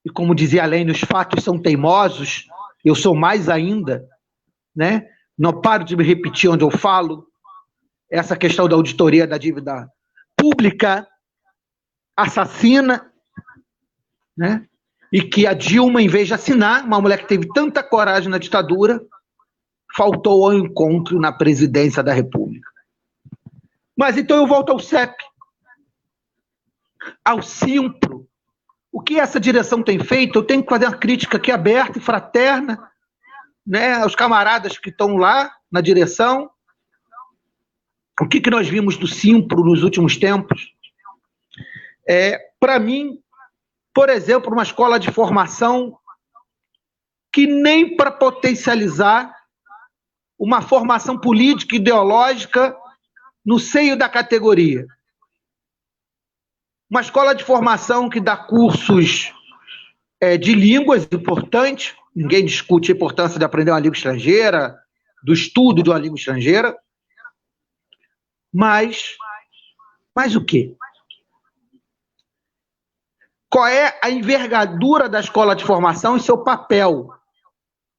e como dizia a Lênin, os fatos são teimosos, eu sou mais ainda, né? Não paro de me repetir onde eu falo, essa questão da auditoria da dívida pública assassina, né? E que a Dilma, em vez de assinar, uma mulher que teve tanta coragem na ditadura, faltou ao encontro na presidência da República. Mas então eu volto ao CEP, ao Simpro. O que essa direção tem feito? Eu tenho que fazer uma crítica aqui aberta e fraterna, né, aos camaradas que estão lá na direção. O que nós vimos do Simpro nos últimos tempos? Para mim, por exemplo, uma escola de formação que nem para potencializar uma formação política e ideológica no seio da categoria. Uma escola de formação que dá cursos de línguas importantes, ninguém discute a importância de aprender uma língua estrangeira, do estudo de uma língua estrangeira, mas o quê? Qual é a envergadura da escola de formação e seu papel? Ou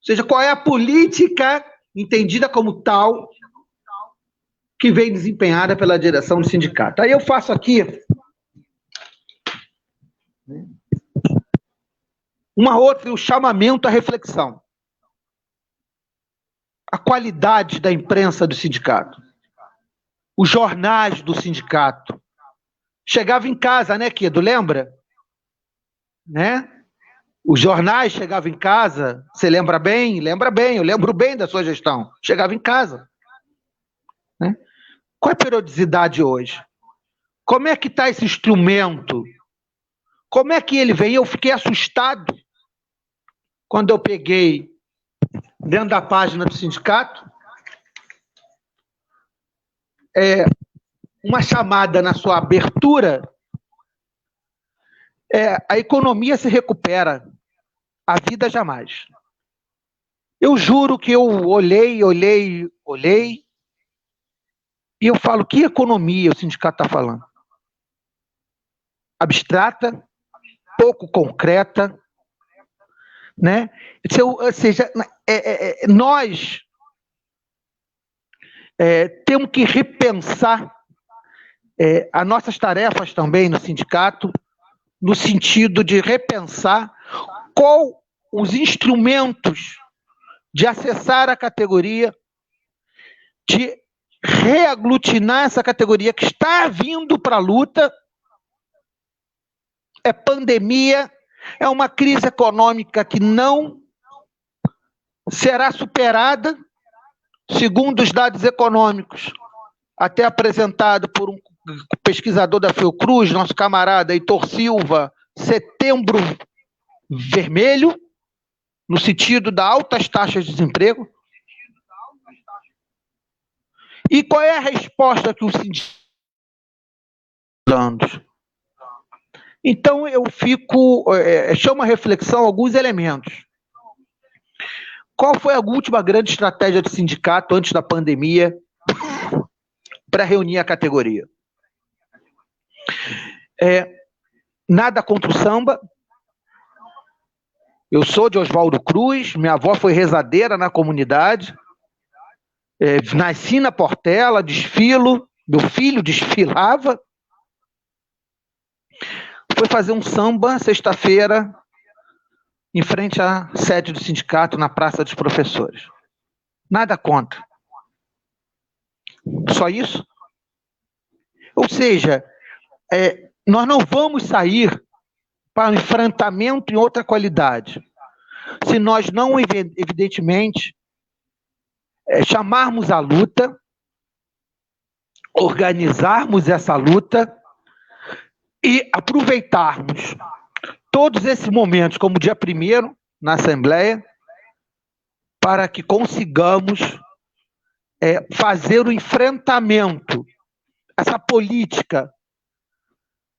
seja, qual é a política entendida como tal que vem desempenhada pela direção do sindicato? Aí eu faço aqui um chamamento à reflexão. A qualidade da imprensa do sindicato, os jornais do sindicato. Chegava em casa, né, Kedo? Lembra? Né? Os jornais chegavam em casa, você lembra bem? Lembra bem, eu lembro bem da sua gestão. Chegava em casa. Né? Qual é a periodicidade hoje? Como é que está esse instrumento? Como é que ele vem? Eu fiquei assustado quando eu peguei dentro da página do sindicato uma chamada na sua abertura. A economia se recupera, a vida jamais. Eu juro que eu olhei, e eu falo, que economia o sindicato está falando? Abstrata, pouco concreta, né? Ou seja, nós temos que repensar as nossas tarefas também no sindicato, no sentido de repensar qual os instrumentos de acessar a categoria, de reaglutinar essa categoria que está vindo para a luta. É pandemia, é uma crise econômica que não será superada, segundo os dados econômicos, até apresentado por um pesquisador da Fiocruz, nosso camarada Heitor Silva, setembro vermelho, no sentido das altas taxas de desemprego. E qual é a resposta que o sindicato está dando? Então, eu chamo a reflexão alguns elementos. Qual foi a última grande estratégia do sindicato antes da pandemia para reunir a categoria? Nada contra o samba. Eu sou de Oswaldo Cruz, minha avó foi rezadeira na comunidade, nasci na Portela, desfilo, meu filho desfilava. Foi fazer um samba sexta-feira em frente à sede do sindicato na Praça dos Professores. Nada contra. Só isso? Ou seja, nós não vamos sair para um enfrentamento em outra qualidade se nós não, evidentemente, chamarmos a luta, organizarmos essa luta e aproveitarmos todos esses momentos, como o dia 1º, na Assembleia, para que consigamos fazer o enfrentamento, essa política,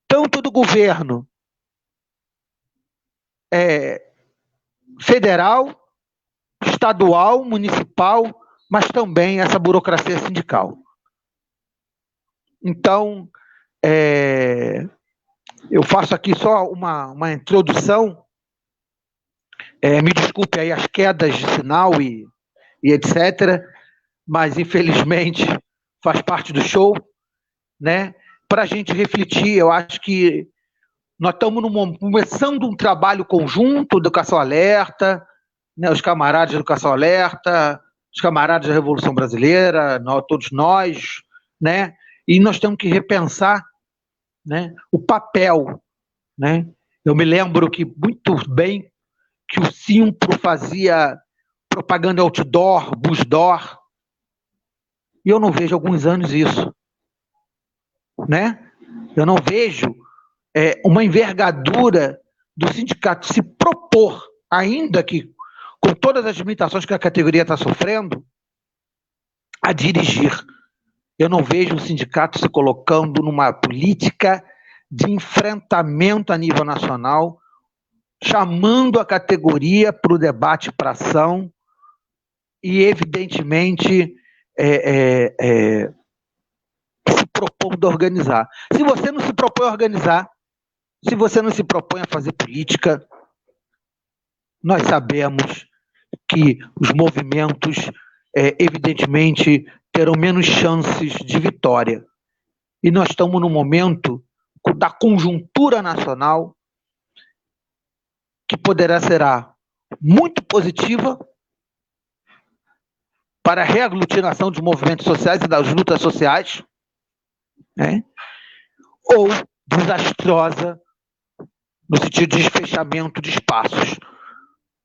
tanto do governo federal, estadual, municipal, mas também essa burocracia sindical. Então, eu faço aqui só uma introdução, me desculpe aí as quedas de sinal e etc., mas infelizmente faz parte do show, né? Para a gente refletir. Eu acho que nós estamos começando um trabalho conjunto, Educação Alerta, né? Os camaradas de Educação Alerta, os camaradas da Revolução Brasileira, todos nós, né? E nós temos que repensar, né, o papel, né? Eu me lembro que muito bem que o Simpro fazia propaganda outdoor, busdoor, e eu não vejo há alguns anos isso, né? Eu não vejo uma envergadura do sindicato se propor, ainda que com todas as limitações que a categoria está sofrendo, a dirigir. Eu não vejo o sindicato se colocando numa política de enfrentamento a nível nacional, chamando a categoria para o debate, para a ação, e, evidentemente, se propondo a organizar. Se você não se propõe a organizar, se você não se propõe a fazer política, nós sabemos que os movimentos, evidentemente, terão menos chances de vitória. E nós estamos num momento da conjuntura nacional que será muito positiva para a reaglutinação dos movimentos sociais e das lutas sociais, né? Ou desastrosa no sentido de fechamento de espaços.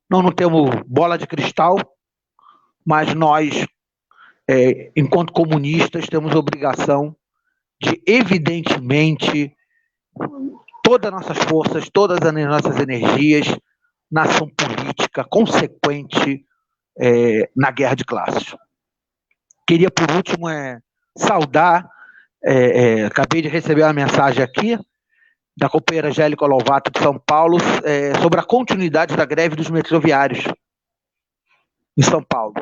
Nós não temos bola de cristal, mas nós, enquanto comunistas, temos obrigação de, evidentemente, todas as nossas forças, todas as nossas energias na ação política consequente na guerra de classes. Queria, por último, saudar, acabei de receber uma mensagem aqui da companheira Angélica Lovato de São Paulo sobre a continuidade da greve dos metroviários em São Paulo,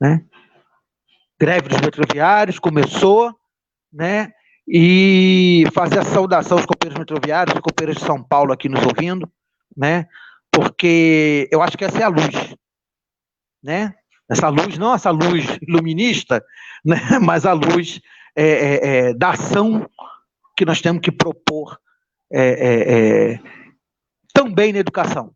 né? Greve dos metroviários começou, né? E fazer a saudação aos companheiros metroviários e companheiros de São Paulo aqui nos ouvindo, né? Porque eu acho que essa é a luz, né? Essa luz, não essa luz iluminista, né? Mas a luz da ação que nós temos que propor também na educação,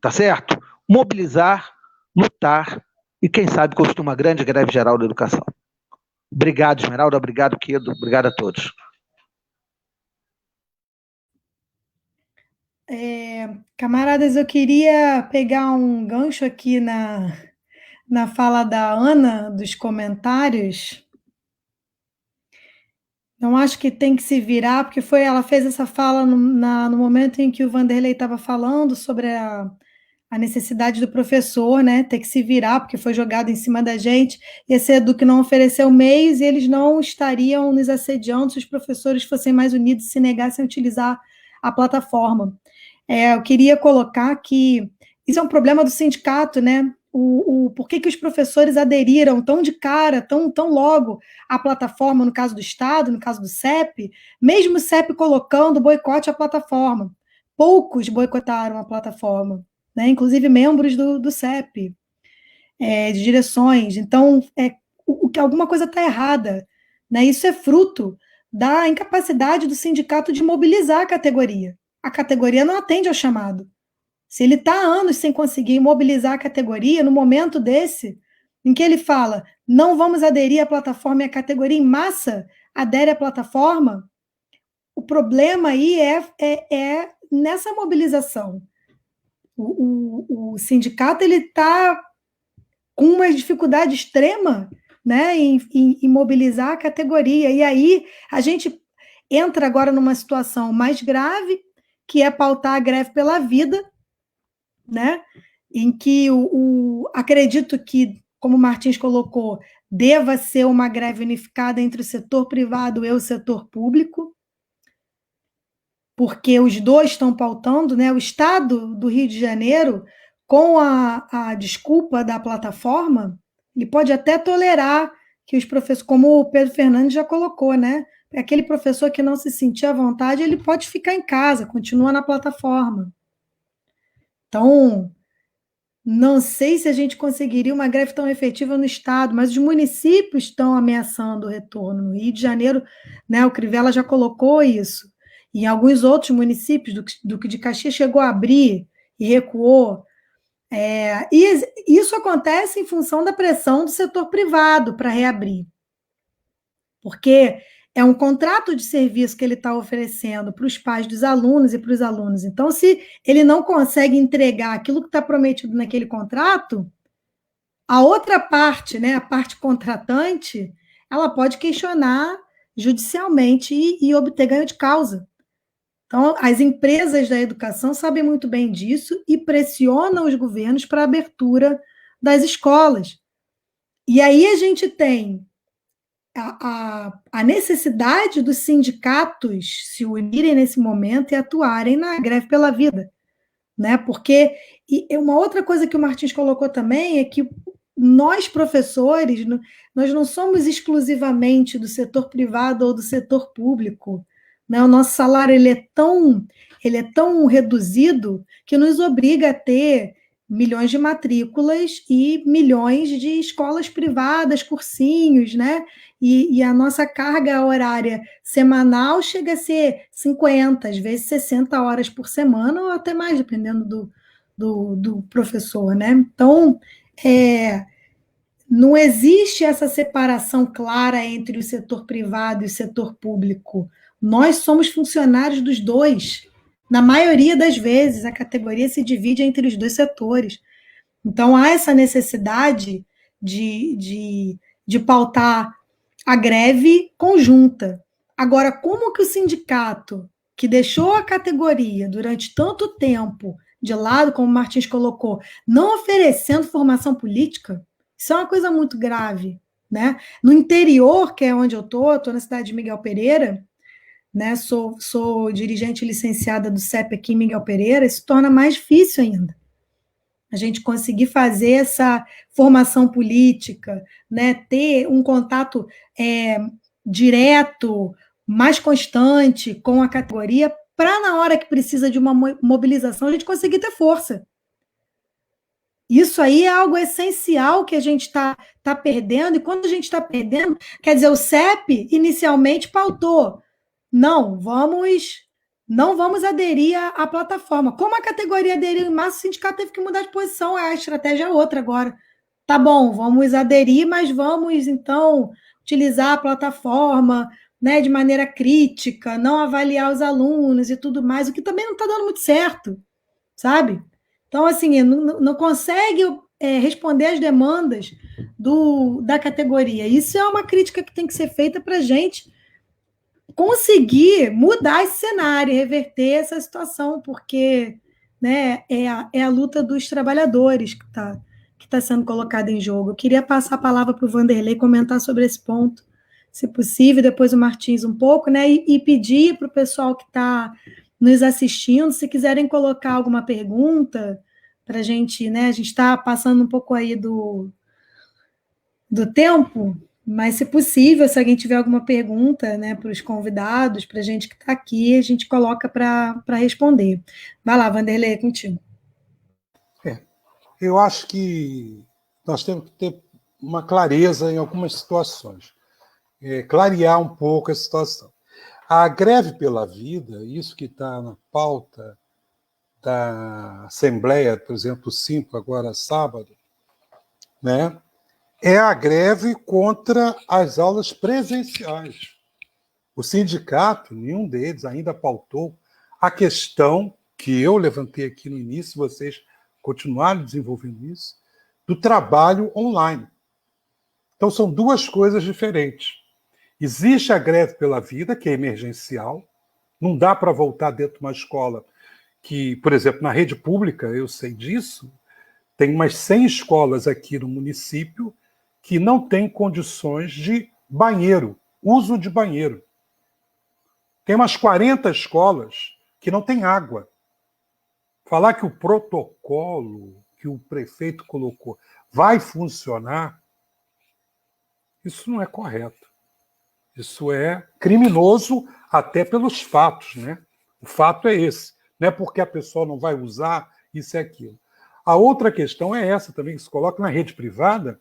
tá certo? Mobilizar, lutar e, quem sabe, construir uma grande greve geral da educação. Obrigado, Esmeralda, obrigado, Quedo, obrigado a todos.
Camaradas, eu queria pegar um gancho aqui na fala da Ana, dos comentários. Não acho que tem que se virar, porque ela fez essa fala no momento em que o Vanderlei estava falando sobre a necessidade do professor, né, ter que se virar, porque foi jogado em cima da gente, e a SEDUC não ofereceu meios, e eles não estariam nos assediando se os professores fossem mais unidos e se negassem a utilizar a plataforma. Eu queria colocar que isso é um problema do sindicato, né? Por que os professores aderiram tão de cara, tão logo à plataforma, no caso do Estado, no caso do CEP, mesmo o CEP colocando boicote à plataforma. Poucos boicotaram a plataforma, né? Inclusive membros do CEP, de direções. Então, alguma coisa está errada, né? Isso é fruto da incapacidade do sindicato de mobilizar a categoria. A categoria não atende ao chamado. Se ele está há anos sem conseguir mobilizar a categoria, no momento desse, em que ele fala, não vamos aderir à plataforma, e a categoria em massa adere à plataforma, o problema aí é nessa mobilização. O sindicato está com uma dificuldade extrema, né, em mobilizar a categoria. E aí a gente entra agora numa situação mais grave, que é pautar a greve pela vida, né, em que acredito que, como o Martins colocou, deva ser uma greve unificada entre o setor privado e o setor público, porque os dois estão pautando, né, o Estado do Rio de Janeiro, com a desculpa da plataforma, ele pode até tolerar que os professores, como o Pedro Fernandes já colocou, né, aquele professor que não se sentia à vontade, ele pode ficar em casa, continua na plataforma. Então, não sei se a gente conseguiria uma greve tão efetiva no Estado, mas os municípios estão ameaçando o retorno. No Rio de Janeiro, né, o Crivella já colocou isso. E em alguns outros municípios, Duque de Caxias chegou a abrir e recuou. E isso acontece em função da pressão do setor privado para reabrir. Porque é um contrato de serviço que ele está oferecendo para os pais dos alunos e para os alunos. Então, se ele não consegue entregar aquilo que está prometido naquele contrato, a outra parte, né, a parte contratante, ela pode questionar judicialmente e obter ganho de causa. Então, as empresas da educação sabem muito bem disso e pressionam os governos para a abertura das escolas. E aí a gente tem a necessidade dos sindicatos se unirem nesse momento e atuarem na greve pela vida, né? Porque uma outra coisa que o Martins colocou também é que nós, professores, nós não somos exclusivamente do setor privado ou do setor público, né? O nosso salário ele é tão reduzido que nos obriga a ter milhões de matrículas e milhões de escolas privadas, cursinhos, né? E a nossa carga horária semanal chega a ser 50, às vezes 60 horas por semana, ou até mais, dependendo do professor, né? Então, não existe essa separação clara entre o setor privado e o setor público. Nós somos funcionários dos dois. Na maioria das vezes, a categoria se divide entre os dois setores. Então, há essa necessidade de pautar a greve conjunta. Agora, como que o sindicato, que deixou a categoria durante tanto tempo de lado, como o Martins colocou, não oferecendo formação política, isso é uma coisa muito grave, né? No interior, que é onde eu estou na cidade de Miguel Pereira, né? Sou dirigente licenciada do CEP aqui em Miguel Pereira, isso torna mais difícil ainda. A gente conseguir fazer essa formação política, né? Ter um contato direto, mais constante com a categoria, para na hora que precisa de uma mobilização, a gente conseguir ter força. Isso aí é algo essencial que a gente está perdendo, e quando a gente está perdendo, quer dizer, o CEP inicialmente pautou, não vamos aderir à plataforma. Como a categoria aderiu em massa, o sindicato teve que mudar de posição, a estratégia é outra agora. Tá bom, vamos aderir, mas vamos, então, utilizar a plataforma, né, de maneira crítica, não avaliar os alunos e tudo mais, o que também não está dando muito certo, sabe? Então, assim, não consegue responder às demandas da categoria. Isso é uma crítica que tem que ser feita para a gente conseguir mudar esse cenário, reverter essa situação, porque, né, é a luta dos trabalhadores que tá sendo colocada em jogo. Eu queria passar a palavra para o Vanderlei comentar sobre esse ponto, se possível, depois o Martins um pouco, né, e pedir para o pessoal que está nos assistindo, se quiserem colocar alguma pergunta para a gente, né, a gente está passando um pouco aí do tempo, mas, se possível, se alguém tiver alguma pergunta, né, para os convidados, para a gente que está aqui, a gente coloca para responder. Vai lá, Vanderlei, é contigo.
Eu acho que nós temos que ter uma clareza em algumas situações, clarear um pouco a situação. A greve pela vida, isso que está na pauta da Assembleia, por exemplo, 5, agora sábado, né? É a greve contra as aulas presenciais. O sindicato, nenhum deles ainda pautou a questão que eu levantei aqui no início, vocês continuaram desenvolvendo isso, do trabalho online. Então, são duas coisas diferentes. Existe a greve pela vida, que é emergencial, não dá para voltar dentro de uma escola que, por exemplo, na rede pública, eu sei disso, tem umas 100 escolas aqui no município que não têm condições de banheiro, uso de banheiro. Tem umas 40 escolas que não têm água. Falar que o protocolo que o prefeito colocou vai funcionar, isso não é correto. Isso é criminoso até pelos fatos, né? O fato é esse. Não é porque a pessoa não vai usar isso e aquilo. A outra questão é essa também, que se coloca na rede privada,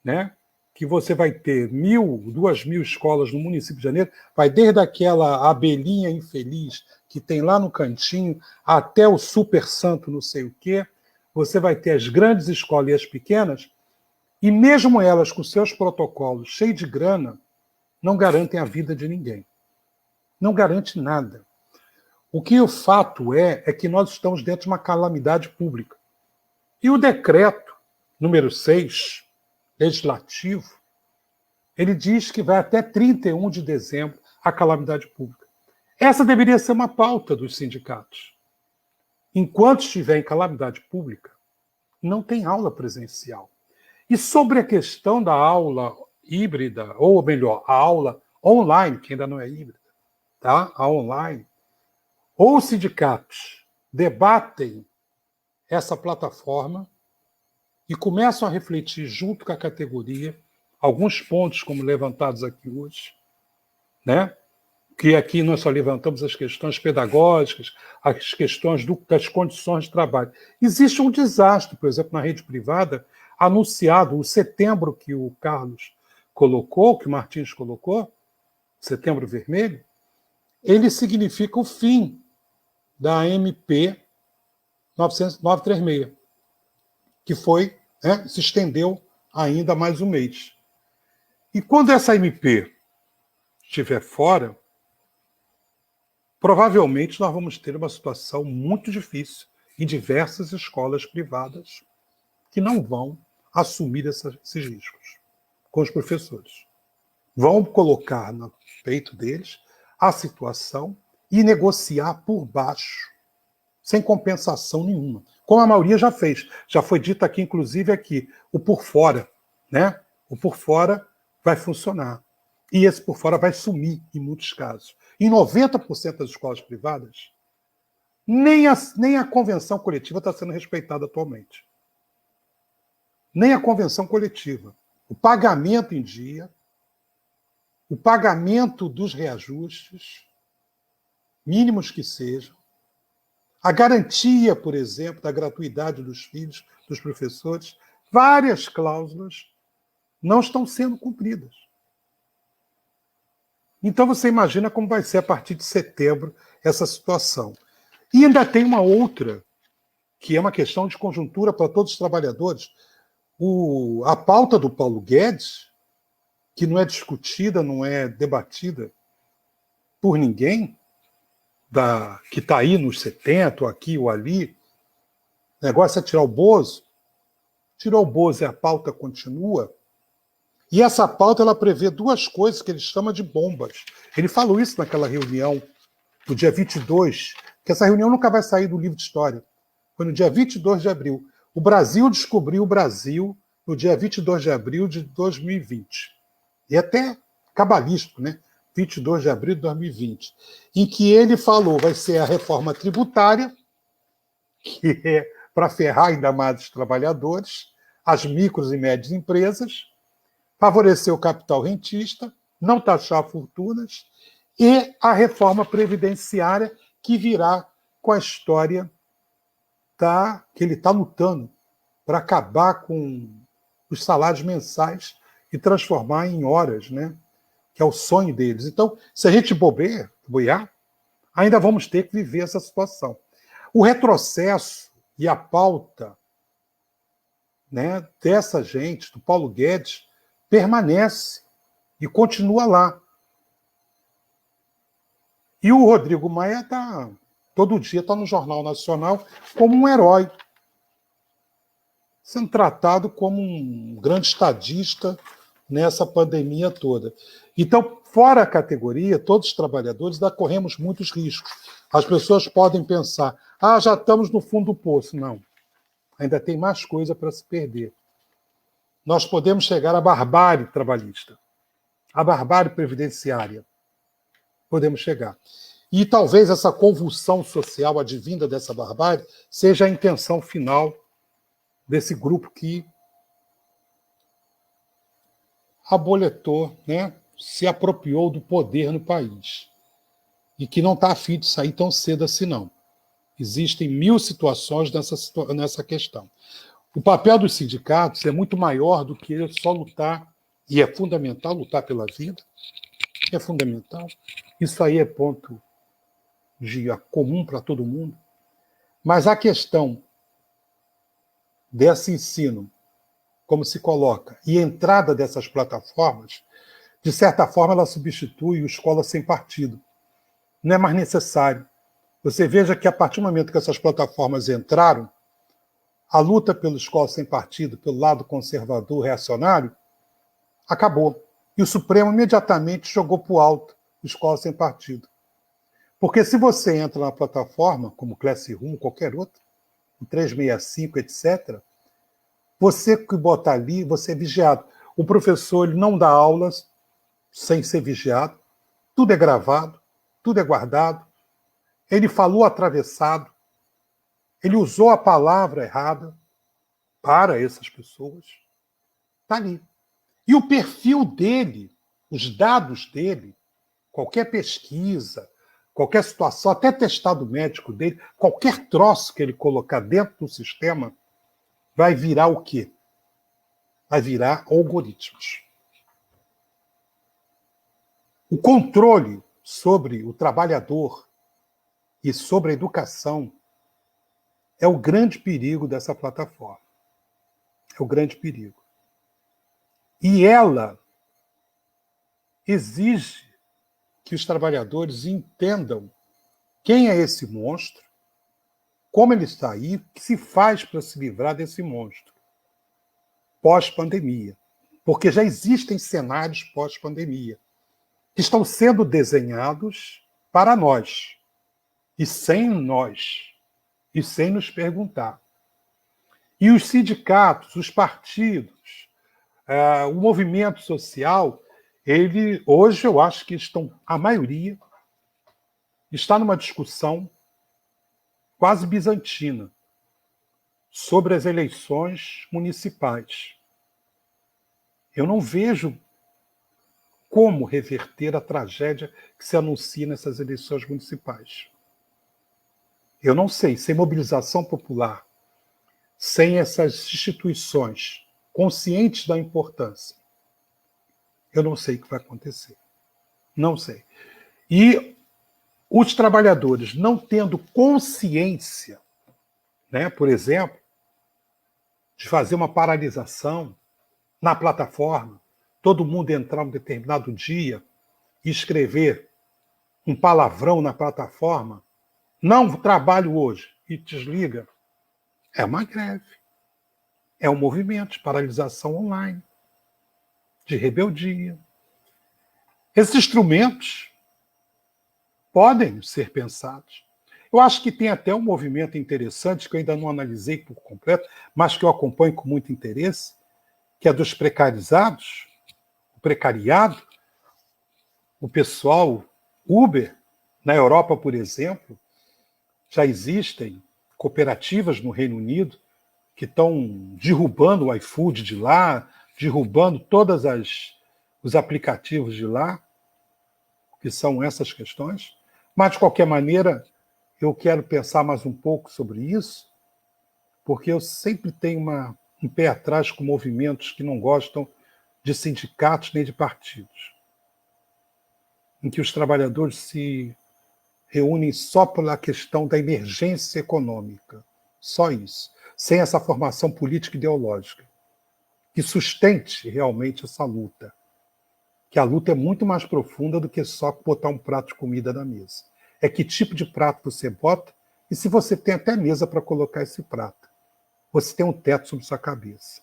né? Que você vai ter 1.000, 2.000 escolas no município de Janeiro, vai desde aquela abelhinha infeliz que tem lá no cantinho, até o super santo não sei o quê. Você vai ter as grandes escolas e as pequenas, e mesmo elas com seus protocolos cheios de grana, não garantem a vida de ninguém. Não garante nada. O que o fato é que nós estamos dentro de uma calamidade pública. E o decreto número 6, legislativo, ele diz que vai até 31 de dezembro a calamidade pública. Essa deveria ser uma pauta dos sindicatos. Enquanto estiver em calamidade pública, não tem aula presencial. E sobre a questão da aula híbrida, ou melhor, a aula online, que ainda não é híbrida, tá? A online, ou os sindicatos debatem essa plataforma e começam a refletir junto com a categoria alguns pontos como levantados aqui hoje, né? Que aqui nós só levantamos as questões pedagógicas, as questões das condições de trabalho. Existe um desastre, por exemplo, na rede privada, anunciado o setembro que o Carlos colocou, que o Martins colocou, Setembro Vermelho, ele significa o fim da MP 936, que foi, se estendeu ainda mais um mês. E quando essa MP estiver fora, provavelmente nós vamos ter uma situação muito difícil em diversas escolas privadas que não vão assumir esses riscos com os professores. Vão colocar no peito deles a situação e negociar por baixo, sem compensação nenhuma. Como a maioria já fez. Já foi dito aqui, inclusive, aqui, o por fora, né? O por fora vai funcionar. E esse por fora vai sumir em muitos casos. Em 90% das escolas privadas, nem a convenção coletiva está sendo respeitada atualmente. Nem a convenção coletiva. O pagamento em dia, o pagamento dos reajustes, mínimos que sejam, a garantia, por exemplo, da gratuidade dos filhos, dos professores, várias cláusulas não estão sendo cumpridas. Então você imagina como vai ser a partir de setembro essa situação. E ainda tem uma outra, que é uma questão de conjuntura para todos os trabalhadores. A pauta do Paulo Guedes, que não é discutida, não é debatida por ninguém, que está aí nos 70, ou aqui ou ali, o negócio é tirar o Bozo. Tirou o Bozo e a pauta continua. E essa pauta ela prevê duas coisas que ele chama de bombas. Ele falou isso naquela reunião do dia 22, que essa reunião nunca vai sair do livro de história. Foi no dia 22 de abril. O Brasil descobriu o Brasil no dia 22 de abril de 2020. E até cabalístico, né? 22 de abril de 2020. Em que ele falou vai ser a reforma tributária, que é para ferrar ainda mais os trabalhadores, as micros e médias empresas, favorecer o capital rentista, não taxar fortunas, e a reforma previdenciária que virá com a história que ele está lutando para acabar com os salários mensais e transformar em horas, né? Que é o sonho deles. Então, se a gente bobear, ainda vamos ter que viver essa situação. O retrocesso e a pauta, né, dessa gente, do Paulo Guedes, permanece e continua lá. E o Rodrigo Maia todo dia está no Jornal Nacional como um herói, sendo tratado como um grande estadista nessa pandemia toda. Então, fora a categoria, todos os trabalhadores, corremos muitos riscos. As pessoas podem pensar, já estamos no fundo do poço. Não, ainda tem mais coisa para se perder. Nós podemos chegar à barbárie trabalhista, à barbárie previdenciária. Podemos chegar. E talvez essa convulsão social advinda dessa barbárie seja a intenção final desse grupo que aboletou, né, se apropriou do poder no país e que não está afim de sair tão cedo assim, não. Existem 1000 situações nessa questão. O papel dos sindicatos é muito maior do que só lutar, e é fundamental lutar pela vida, é fundamental. Isso aí é ponto comum para todo mundo. Mas a questão desse ensino, como se coloca, e a entrada dessas plataformas, de certa forma, ela substitui o escola sem partido. Não é mais necessário. Você veja que, a partir do momento que essas plataformas entraram, a luta pelo escola sem partido, pelo lado conservador, reacionário, acabou. E o Supremo imediatamente jogou para o alto o escola sem partido. Porque se você entra na plataforma, como Classroom, qualquer outra, o 365, etc., você que bota ali, você é vigiado. O professor ele não dá aulas sem ser vigiado, tudo é gravado, tudo é guardado. Ele falou atravessado, ele usou a palavra errada para essas pessoas. Está ali. E o perfil dele, os dados dele, qualquer pesquisa, qualquer situação, até testado médico dele, qualquer troço que ele colocar dentro do sistema, vai virar o quê? Vai virar algoritmos. O controle sobre o trabalhador e sobre a educação é o grande perigo dessa plataforma. É o grande perigo. E ela exige que os trabalhadores entendam quem é esse monstro, como ele está aí, o que se faz para se livrar desse monstro pós-pandemia. Porque já existem cenários pós-pandemia que estão sendo desenhados para nós e sem nós, e sem nos perguntar. E os sindicatos, os partidos, o movimento social, ele, hoje eu acho que a maioria está numa discussão quase bizantina sobre as eleições municipais. Eu não vejo como reverter a tragédia que se anuncia nessas eleições municipais. Eu não sei, sem mobilização popular, sem essas instituições conscientes da importância, eu não sei o que vai acontecer. Não sei. E os trabalhadores não tendo consciência, né, por exemplo, de fazer uma paralisação na plataforma, todo mundo entrar um determinado dia e escrever um palavrão na plataforma, não trabalho hoje, e desliga, é uma greve. É um movimento de paralisação online, de rebeldia. Esses instrumentos podem ser pensados. Eu acho que tem até um movimento interessante, que eu ainda não analisei por completo, mas que eu acompanho com muito interesse, que é dos precarizados, o precariado, o pessoal Uber, na Europa, por exemplo, já existem cooperativas no Reino Unido que estão derrubando o iFood de lá, derrubando todos os aplicativos de lá, que são essas questões. Mas, de qualquer maneira, eu quero pensar mais um pouco sobre isso, porque eu sempre tenho um pé atrás com movimentos que não gostam de sindicatos nem de partidos, em que os trabalhadores se reúnem só pela questão da emergência econômica, só isso, sem essa formação política e ideológica, que sustente realmente essa luta, que a luta é muito mais profunda do que só botar um prato de comida na mesa. É que tipo de prato você bota e se você tem até mesa para colocar esse prato. Você tem um teto sobre sua cabeça.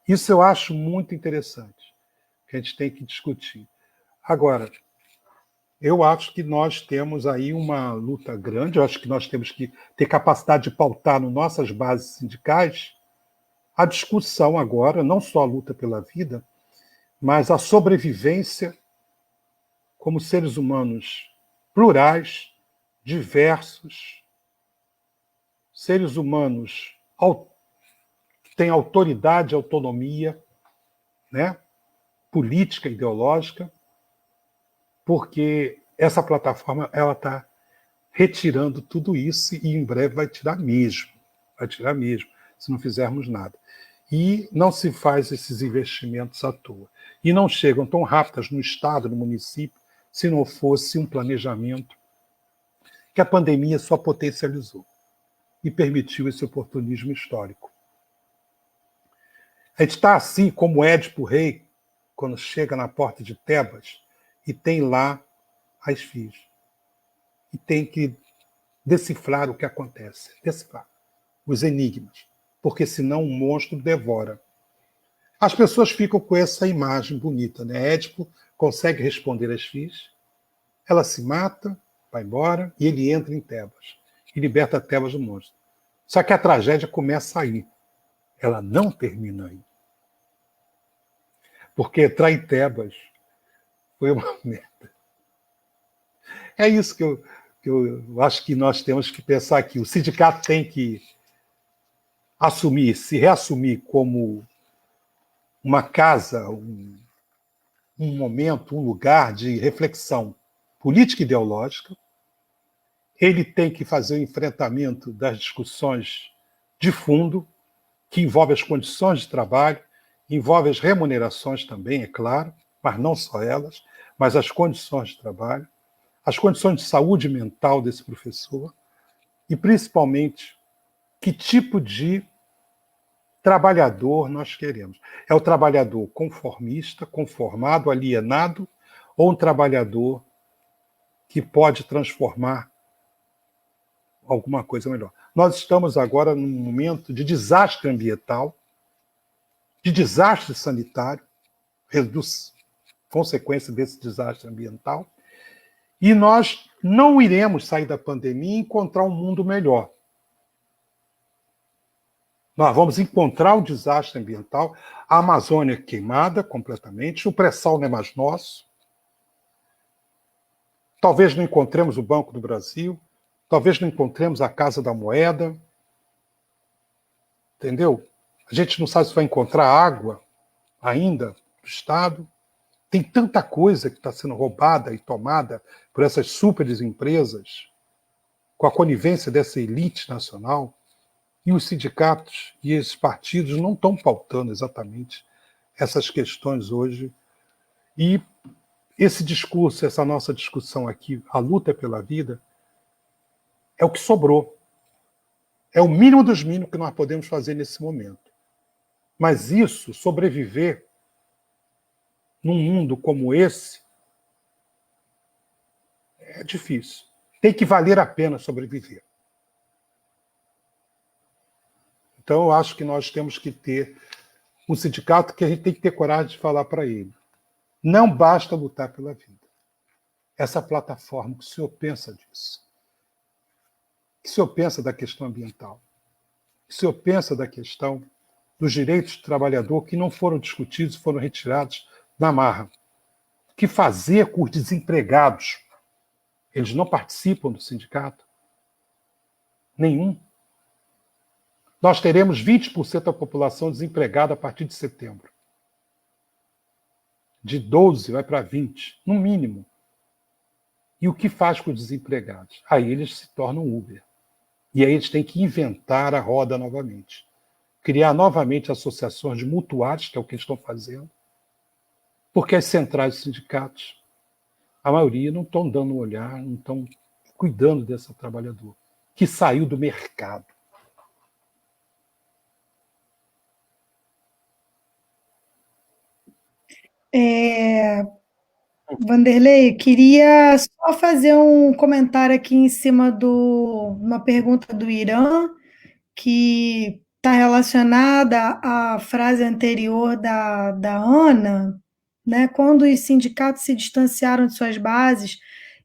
Isso eu acho muito interessante, que a gente tem que discutir. Agora, eu acho que nós temos aí uma luta grande, eu acho que nós temos que ter capacidade de pautar nas nossas bases sindicais a discussão agora, não só a luta pela vida, mas a sobrevivência como seres humanos plurais, diversos, seres humanos que têm autoridade e autonomia, né, política, ideológica, porque essa plataforma ela está retirando tudo isso e em breve vai tirar mesmo, se não fizermos nada. E não se faz esses investimentos à toa. E não chegam tão rápidas no Estado, no município, se não fosse um planejamento que a pandemia só potencializou e permitiu esse oportunismo histórico. A gente está assim como Édipo Rei, quando chega na porta de Tebas e tem lá as filhas. E tem que decifrar o que acontece, decifrar os enigmas, porque senão um monstro devora. As pessoas ficam com essa imagem bonita, né? Édipo consegue responder às filhas, ela se mata, vai embora, e ele entra em Tebas e liberta Tebas do monstro. Só que a tragédia começa aí. Ela não termina aí. porque entrar em Tebas foi uma merda. É isso que eu acho que nós temos que pensar aqui. O sindicato tem que assumir, se reassumir como uma casa, um momento, um lugar de reflexão política e ideológica. Ele tem que fazer o enfrentamento das discussões de fundo, que envolve as condições de trabalho, envolve as remunerações também, é claro, mas não só elas, mas as condições de trabalho, as condições de saúde mental desse professor e, principalmente, que tipo de trabalhador nós queremos. É o trabalhador conformista, conformado, alienado, ou um trabalhador que pode transformar alguma coisa melhor. Nós estamos agora num momento de desastre ambiental, de desastre sanitário, consequência desse desastre ambiental, e nós não iremos sair da pandemia e encontrar um mundo melhor. Nós vamos encontrar o desastre ambiental, a Amazônia queimada completamente, o pré-sal não é mais nosso. Talvez não encontremos o Banco do Brasil, talvez não encontremos a Casa da Moeda. Entendeu? A gente não sabe se vai encontrar água ainda do Estado. Tem tanta coisa que está sendo roubada e tomada por essas super empresas, com a conivência dessa elite nacional. E os sindicatos e esses partidos não estão pautando exatamente essas questões hoje. E esse discurso, essa nossa discussão aqui, a luta pela vida, é o que sobrou. É o mínimo dos mínimos que nós podemos fazer nesse momento. Mas isso, sobreviver num mundo como esse, é difícil. Tem que valer a pena sobreviver. Então, eu acho que nós temos que ter um sindicato que a gente tem que ter coragem de falar para ele. Não basta lutar pela vida. Essa plataforma, que o senhor pensa disso? O que o senhor pensa da questão ambiental? O que o senhor pensa da questão dos direitos do trabalhador que não foram discutidos, foram retirados na marra? O que fazer com os desempregados? Eles não participam do sindicato? Nenhum. Nós teremos 20% da população desempregada a partir de setembro. De 12 vai para 20, no mínimo. E o que faz com os desempregados? Aí eles se tornam Uber. E aí eles têm que inventar a roda novamente. Criar novamente associações de mutuários, que é o que eles estão fazendo. Porque as centrais dos sindicatos, a maioria não estão dando um olhar, não estão cuidando desse trabalhador, que saiu do mercado.
Vanderlei, queria só fazer um comentário aqui em cima de uma pergunta do Irã, que está relacionada à frase anterior da Ana, né? Quando os sindicatos se distanciaram de suas bases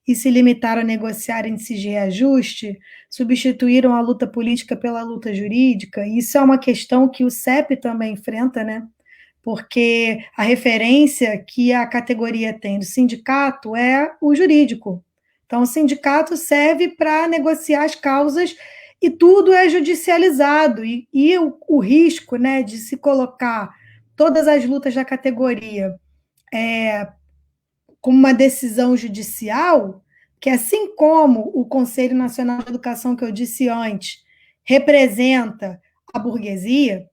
e se limitaram a negociar índices de reajuste, substituíram a luta política pela luta jurídica. Isso é uma questão que o CEP também enfrenta, né? Porque a referência que a categoria tem do sindicato é o jurídico. Então, o sindicato serve para negociar as causas e tudo é judicializado. E o risco, né, de se colocar todas as lutas da categoria como uma decisão judicial, que assim como o Conselho Nacional de Educação, que eu disse antes, representa a burguesia,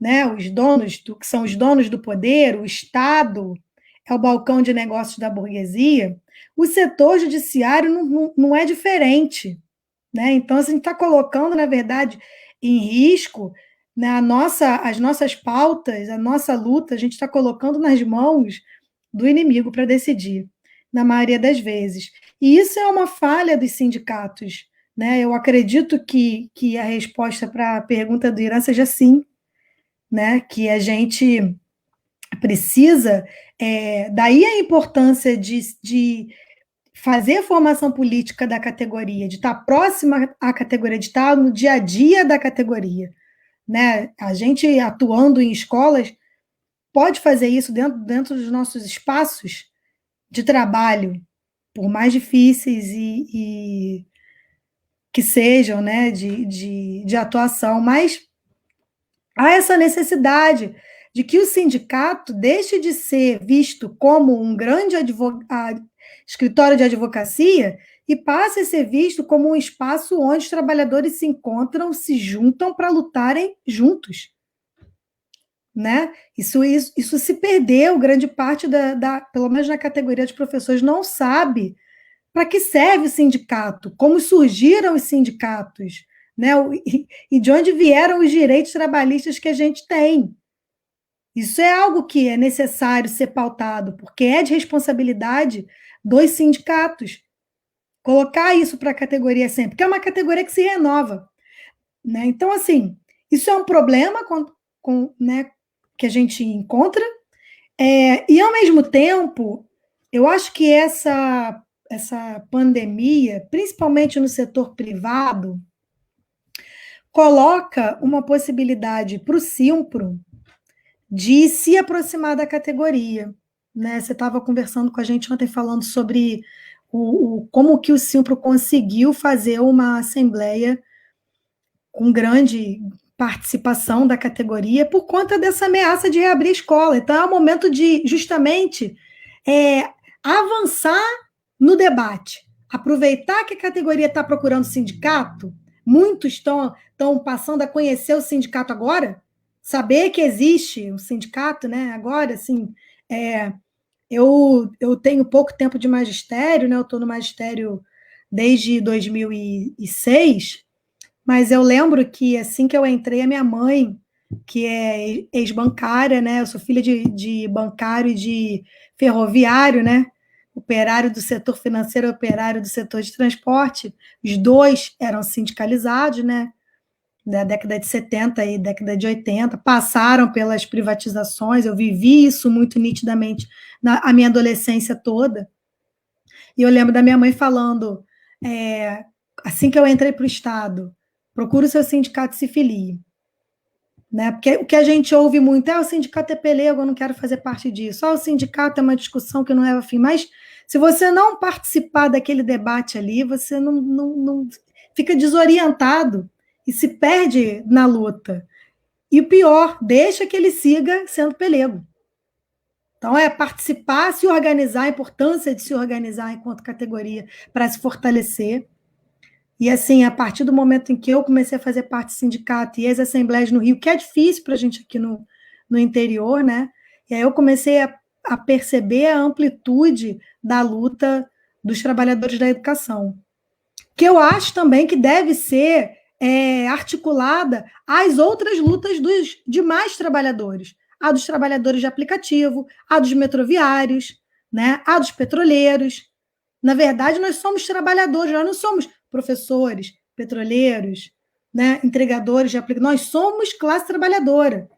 né, os donos que são os donos do poder, o Estado é o balcão de negócios da burguesia, o setor judiciário não é diferente, né? Então, a gente está colocando, na verdade, em risco, né, as nossas pautas, a nossa luta, a gente está colocando nas mãos do inimigo para decidir, na maioria das vezes. E isso é uma falha dos sindicatos, né? Eu acredito que a resposta para a pergunta do Irã seja sim, né? Que a gente precisa, daí a importância de fazer a formação política da categoria, de estar próxima à categoria, de estar no dia a dia da categoria, né? A gente atuando em escolas, pode fazer isso dentro dos nossos espaços de trabalho, por mais difíceis e que sejam, né, de atuação, mas há essa necessidade de que o sindicato deixe de ser visto como um grande escritório de advocacia e passe a ser visto como um espaço onde os trabalhadores se encontram, se juntam para lutarem juntos. Né? Isso se perdeu, grande parte pelo menos na categoria de professores, não sabe para que serve o sindicato, como surgiram os sindicatos, né? E de onde vieram os direitos trabalhistas que a gente tem. Isso é algo que é necessário ser pautado, porque é de responsabilidade dos sindicatos colocar isso para a categoria sempre, porque é uma categoria que se renova. Né? Então, assim, isso é um problema né, que a gente encontra, e, ao mesmo tempo, eu acho que essa pandemia, principalmente no setor privado, coloca uma possibilidade para o Simpro de se aproximar da categoria. Né? Você estava conversando com a gente ontem falando sobre como que o Simpro conseguiu fazer uma assembleia com grande participação da categoria por conta dessa ameaça de reabrir a escola. Então, é o momento de, justamente, avançar no debate, aproveitar que a categoria está procurando sindicato, muitos estão passando a conhecer o sindicato agora, saber que existe o sindicato, né? Agora, assim, eu tenho pouco tempo de magistério, né? Eu estou no magistério desde 2006, mas eu lembro que assim que eu entrei, a minha mãe, que é ex-bancária, né? Eu sou filha de bancário e de ferroviário, né? Operário do setor financeiro, operário do setor de transporte. Os dois eram sindicalizados, né? Da década de 70 e década de 80, passaram pelas privatizações, eu vivi isso muito nitidamente a minha adolescência toda. E eu lembro da minha mãe falando, assim que eu entrei para o Estado, procure o seu sindicato e se filie. Né? Porque o que a gente ouve muito é o sindicato é pelego, eu não quero fazer parte disso. O sindicato é uma discussão que não leva a fim. Mas se você não participar daquele debate ali, você não fica desorientado e se perde na luta. E o pior, deixa que ele siga sendo pelego. Então, participar, se organizar, a importância de se organizar enquanto categoria para se fortalecer. E, assim, a partir do momento em que eu comecei a fazer parte do sindicato e as assembleias no Rio, que é difícil para a gente aqui no interior, né? E aí eu comecei a perceber a amplitude da luta dos trabalhadores da educação, que eu acho também que deve ser articulada às outras lutas dos demais trabalhadores, a dos trabalhadores de aplicativo, a dos metroviários, né? A dos petroleiros. Na verdade, nós somos trabalhadores, nós não somos professores, petroleiros, né, entregadores de aplicativo, nós somos classe trabalhadora.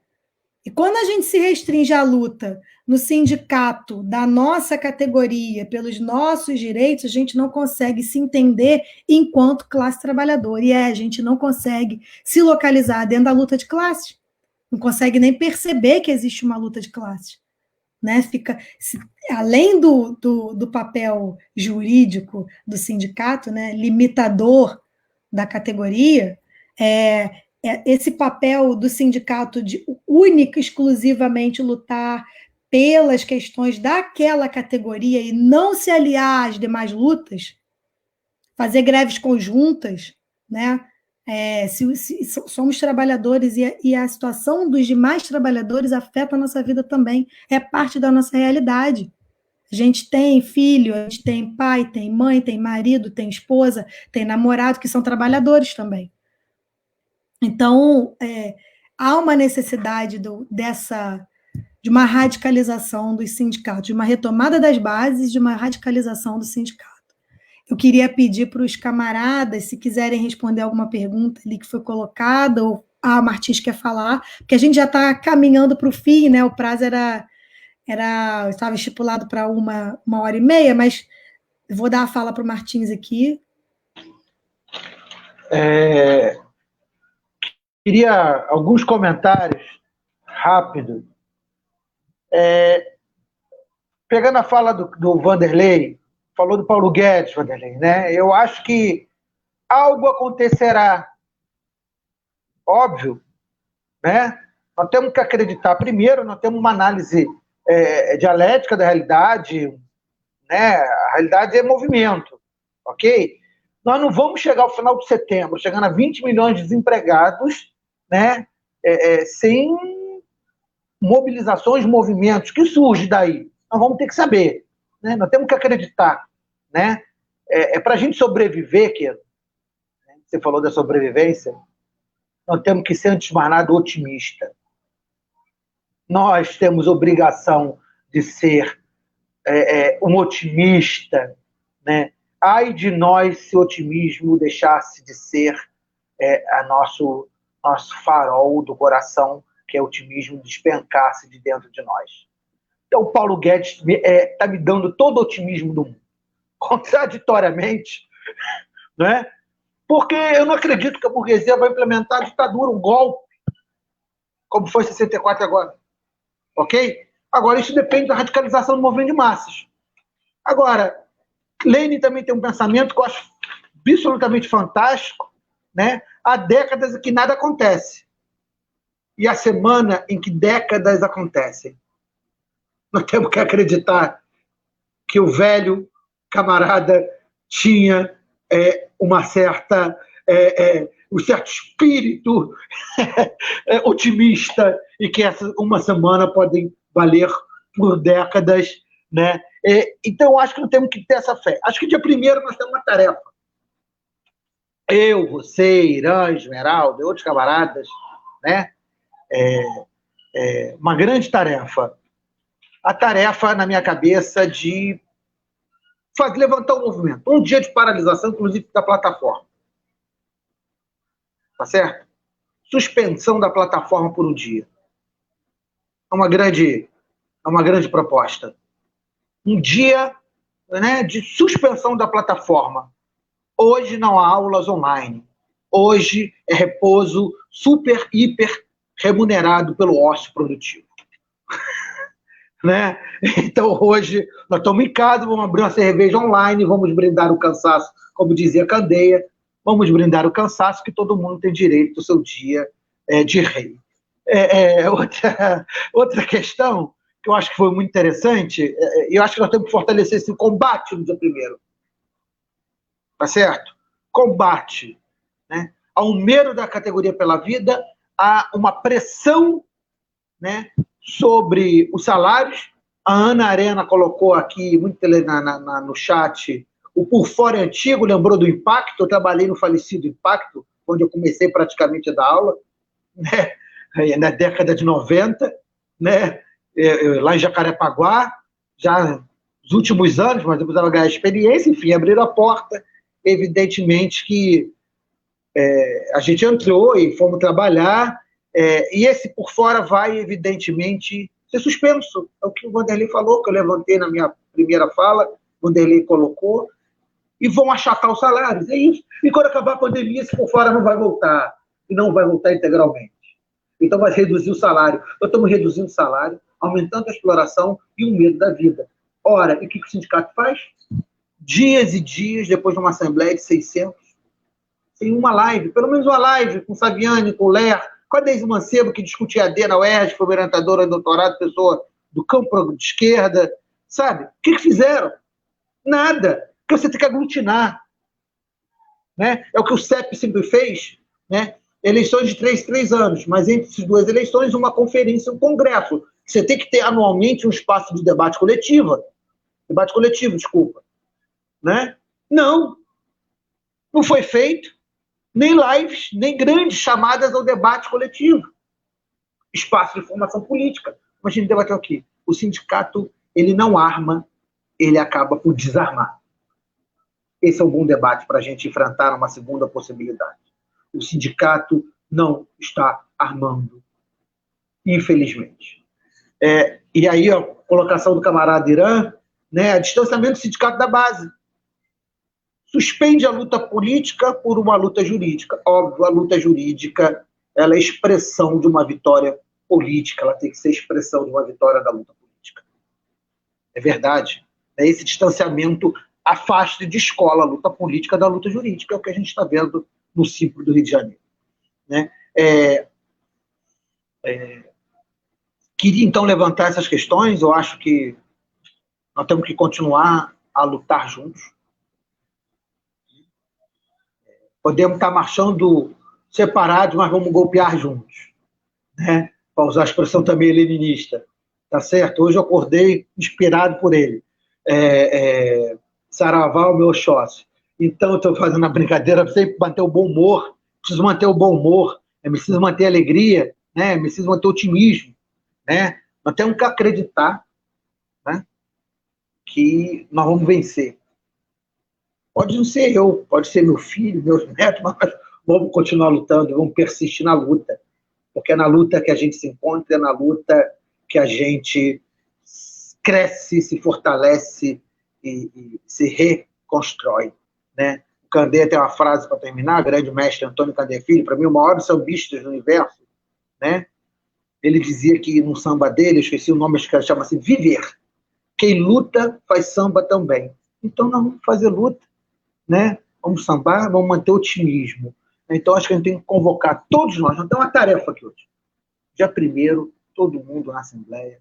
E quando a gente se restringe à luta no sindicato da nossa categoria, pelos nossos direitos, a gente não consegue se entender enquanto classe trabalhadora. E a gente não consegue se localizar dentro da luta de classes. Não consegue nem perceber que existe uma luta de classes. Né? Além do papel jurídico do sindicato, né, limitador da categoria, esse papel do sindicato de única e exclusivamente lutar pelas questões daquela categoria e não se aliar às demais lutas, fazer greves conjuntas, né? Se somos trabalhadores e a situação dos demais trabalhadores afeta a nossa vida também, é parte da nossa realidade. A gente tem filho, a gente tem pai, tem mãe, tem marido, tem esposa, tem namorado, que são trabalhadores também. Então, há uma necessidade de uma radicalização dos sindicatos, de uma retomada das bases, de uma radicalização do sindicato. Eu queria pedir para os camaradas, se quiserem responder alguma pergunta ali que foi colocada, ou a Martins quer falar, porque a gente já está caminhando para o fim, né? O prazo estava estipulado para 1h30, mas eu vou dar a fala para o Martins aqui.
Queria alguns comentários rápidos Pegando a fala do Vanderlei, falou do Paulo Guedes, Vanderlei, né? Eu acho que algo acontecerá, óbvio, né? Nós temos que acreditar. Primeiro, nós temos uma análise dialética da realidade, né? A realidade é movimento, ok? Nós não vamos chegar ao final de setembro, chegando a 20 milhões de desempregados, né? Sem mobilizações, movimentos que surgem daí. Nós vamos ter que saber, né? Nós temos que acreditar, né? Para a gente sobreviver, que você falou da sobrevivência, nós temos que ser, antes de mais nada, otimista. Nós temos obrigação de ser um otimista, né? Ai de nós se o otimismo deixasse de ser nosso farol do coração, que é o otimismo despencasse de dentro de nós. Então, o Paulo Guedes está me dando todo o otimismo do mundo. Contraditoriamente, né? Porque eu não acredito que a burguesia vai implementar a ditadura, um golpe, como foi em 64 agora. Ok? Agora, isso depende da radicalização do movimento de massas. Agora, Lenin também tem um pensamento que eu acho absolutamente fantástico, né? Há décadas em que nada acontece. E a semana em que décadas acontecem. Nós temos que acreditar que o velho camarada tinha um certo espírito otimista e que essa uma semana pode valer por décadas, né? Então, eu acho que não temos que ter essa fé. Acho que dia 1º nós temos uma tarefa. Eu, você, Irã, Esmeralda e outros camaradas, né? Uma grande tarefa. A tarefa, na minha cabeça, de levantar o movimento. Um dia de paralisação, inclusive, da plataforma. Tá certo? Suspensão da plataforma por um dia. É uma grande proposta. Um dia, né, de suspensão da plataforma. Hoje não há aulas online. Hoje é repouso super, hiper remunerado pelo ócio produtivo. Né? Então, hoje, nós estamos em casa, vamos abrir uma cerveja online, vamos brindar o cansaço, como dizia Candeia, vamos brindar o cansaço, que todo mundo tem direito do seu dia de rei. Outra questão, que eu acho que foi muito interessante, eu acho que nós temos que fortalecer esse combate no dia 1º. Tá certo? Combate. Né? Há um medo da categoria pela vida, há uma pressão, né, sobre os salários. A Ana Arena colocou aqui muito no chat o Por Fora Antigo, lembrou do Impacto. Eu trabalhei no falecido Impacto, onde eu comecei praticamente a dar aula, né, na década de 90, né, lá em Jacarepaguá, já nos últimos anos, mas eu precisava ganhar experiência, enfim, abriram a porta. Evidentemente que a gente entrou e fomos trabalhar, e esse Por Fora vai, evidentemente, ser suspenso. É o que o Vanderlei falou, que eu levantei na minha primeira fala, o Vanderlei colocou, e vão achatar os salários, é isso. E quando acabar a pandemia, esse Por Fora não vai voltar, e não vai voltar integralmente. Então vai reduzir o salário. Nós estamos reduzindo o salário, aumentando a exploração e o medo da vida. Ora, e o que o sindicato faz? Dias e dias, depois de uma assembleia de 600, tem uma live, pelo menos uma live com Saviani, com Ler, com a Deise Mancebo, que discutia AD na UERJ, foi orientadora de doutorado, pessoa do campo de esquerda, sabe? O que fizeram? Nada. Porque você tem que aglutinar. Né? É o que o CEP sempre fez, né? Eleições de 3 anos, mas entre essas 2 eleições, uma conferência, um congresso. Você tem que ter anualmente um espaço de debate coletivo, desculpa. Né? Não foi feito, nem lives, nem grandes chamadas ao debate coletivo. Espaço de formação política. Como a gente debateu aqui, o sindicato, ele não arma, ele acaba por desarmar. Esse é um bom debate para a gente enfrentar uma segunda possibilidade. O sindicato não está armando, infelizmente. E aí, a colocação do camarada Irã, né, distanciamento do sindicato da base. Suspende a luta política por uma luta jurídica. Óbvio, a luta jurídica ela é expressão de uma vitória política, ela tem que ser expressão de uma vitória da luta política. é verdade. Esse distanciamento afasta de escola a luta política da luta jurídica, é o que a gente está vendo no ciclo do Rio de Janeiro. Né? Queria, então, levantar essas questões. Eu acho que nós temos que continuar a lutar juntos. Podemos estar marchando separados, mas vamos golpear juntos. Né? Para usar a expressão também leninista. Tá certo? Hoje eu acordei inspirado por ele. Saravá, o meu Oxóssi. Então, eu estou fazendo a brincadeira para sempre manter o bom humor. Preciso manter o bom humor, preciso manter a alegria, né? Preciso manter o otimismo. Né? Nós temos que acreditar, né, que nós vamos vencer. Pode não ser eu, pode ser meu filho, meus netos, mas vamos continuar lutando, vamos persistir na luta. Porque é na luta que a gente se encontra, é na luta que a gente cresce, se fortalece e se reconstrói. Né? O Candé tem uma frase para terminar, grande mestre Antônio Candé Filho, para mim o maior dos sambistas do universo, né? Ele dizia que no samba dele, eu esqueci o nome, acho que chama-se Viver. Quem luta faz samba também. Então nós vamos fazer luta, né? Vamos sambar, vamos manter o otimismo. Então acho que a gente tem que convocar todos nós temos uma tarefa aqui hoje. Dia 1º, todo mundo na Assembleia,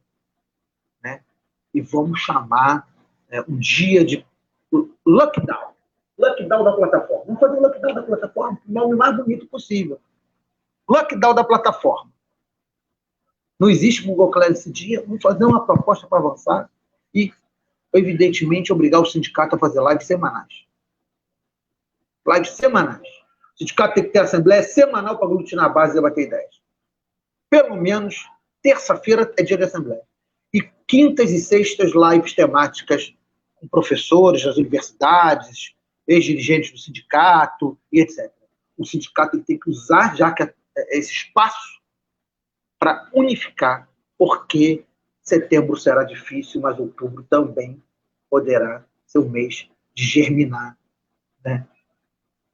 né? E vamos chamar um dia de lockdown. Lockdown da plataforma. Vamos fazer o lockdown da plataforma o nome mais bonito possível. Lockdown da plataforma. Não existe Google Class esse dia, vamos fazer uma proposta para avançar e, evidentemente, obrigar o sindicato a fazer lives semanais. Lives semanais. O sindicato tem que ter assembleia semanal para aglutinar a base e debater ideias. Pelo menos, terça-feira é dia de assembleia. E quintas e sextas, lives temáticas com professores das universidades, ex-dirigentes do sindicato e etc. O sindicato tem que usar já esse espaço para unificar, porque setembro será difícil, mas outubro também poderá ser um mês de germinar, né,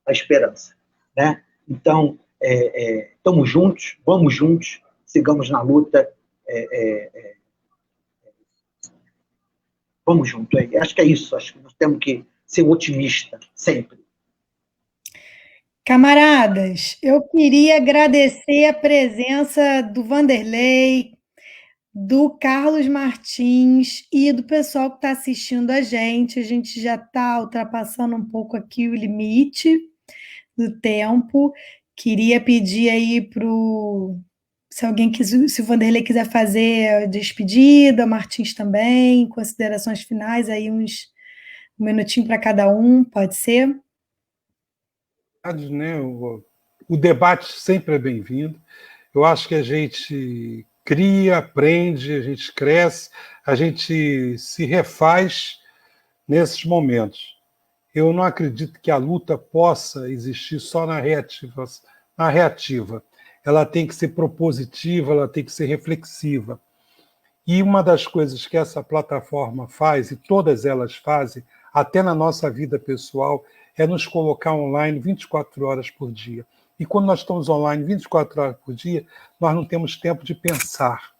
a esperança. Né? Então, estamos juntos, vamos juntos, sigamos na luta, vamos juntos. Acho que é isso, acho que nós temos que ser otimistas, sempre.
Camaradas, eu queria agradecer a presença do Vanderlei, do Carlos Martins e do pessoal que está assistindo a gente já está ultrapassando um pouco aqui o limite do tempo. Queria pedir aí se o Vanderlei quiser fazer a despedida, o Martins também, considerações finais, aí um minutinho para cada um, pode ser?
Né? O debate sempre é bem-vindo. Eu acho que a gente cria, aprende, a gente cresce, a gente se refaz nesses momentos. Eu não acredito que a luta possa existir só na reativa. Ela tem que ser propositiva, ela tem que ser reflexiva. E uma das coisas que essa plataforma faz, e todas elas fazem, até na nossa vida pessoal, é nos colocar online 24 horas por dia. E quando nós estamos online 24 horas por dia, nós não temos tempo de pensar.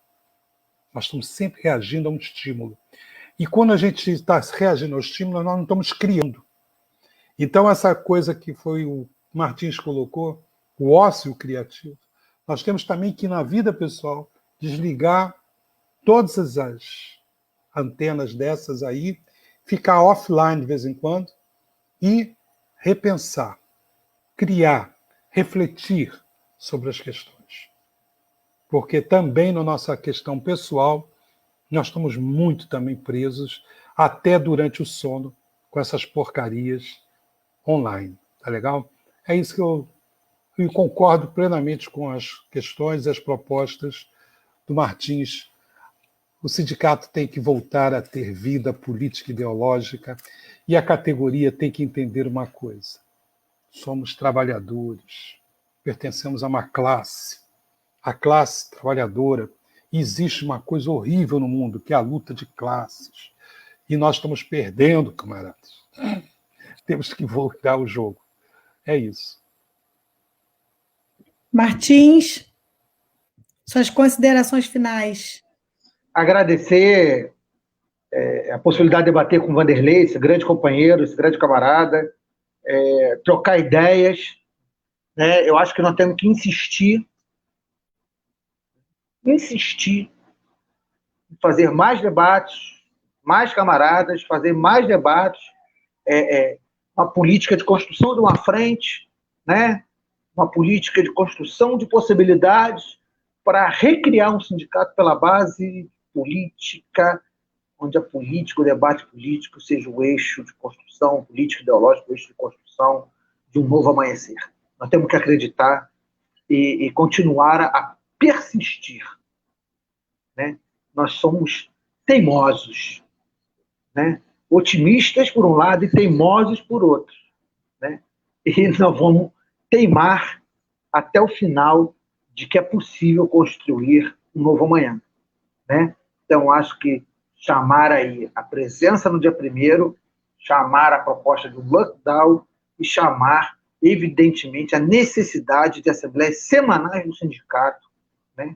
Nós estamos sempre reagindo a um estímulo. E quando a gente está reagindo ao estímulo, nós não estamos criando. Então, essa coisa que foi o Martins colocou, o ócio criativo, nós temos também que, na vida pessoal, desligar todas as antenas dessas aí, ficar offline de vez em quando e repensar, criar, refletir sobre as questões. Porque também na nossa questão pessoal, nós estamos muito também presos, até durante o sono, com essas porcarias online. Tá legal? É isso que eu concordo plenamente com as questões e as propostas do Martins. O sindicato tem que voltar a ter vida política e ideológica e a categoria tem que entender uma coisa. Somos trabalhadores, pertencemos a uma classe, a classe trabalhadora. E existe uma coisa horrível no mundo, que é a luta de classes. E nós estamos perdendo, camaradas. Temos que voltar ao jogo. É isso.
Martins, suas considerações finais.
Agradecer a possibilidade de debater com o Vanderlei, esse grande companheiro, esse grande camarada, trocar ideias, né? Eu acho que nós temos que insistir em fazer mais debates, mais camaradas, fazer mais debates, uma política de construção de uma frente, né? Uma política de construção de possibilidades para recriar um sindicato pela base política, onde a política, o debate político seja o eixo de construção, político ideológico, o eixo de construção de um novo amanhecer. Nós temos que acreditar e continuar a persistir, né? Nós somos teimosos, né? Otimistas por um lado e teimosos por outro, né? E nós vamos teimar até o final de que é possível construir um novo amanhã, né? Então, acho que chamar aí a presença no dia 1º, chamar a proposta de um lockdown e chamar, evidentemente, a necessidade de assembleias semanais do sindicato, né?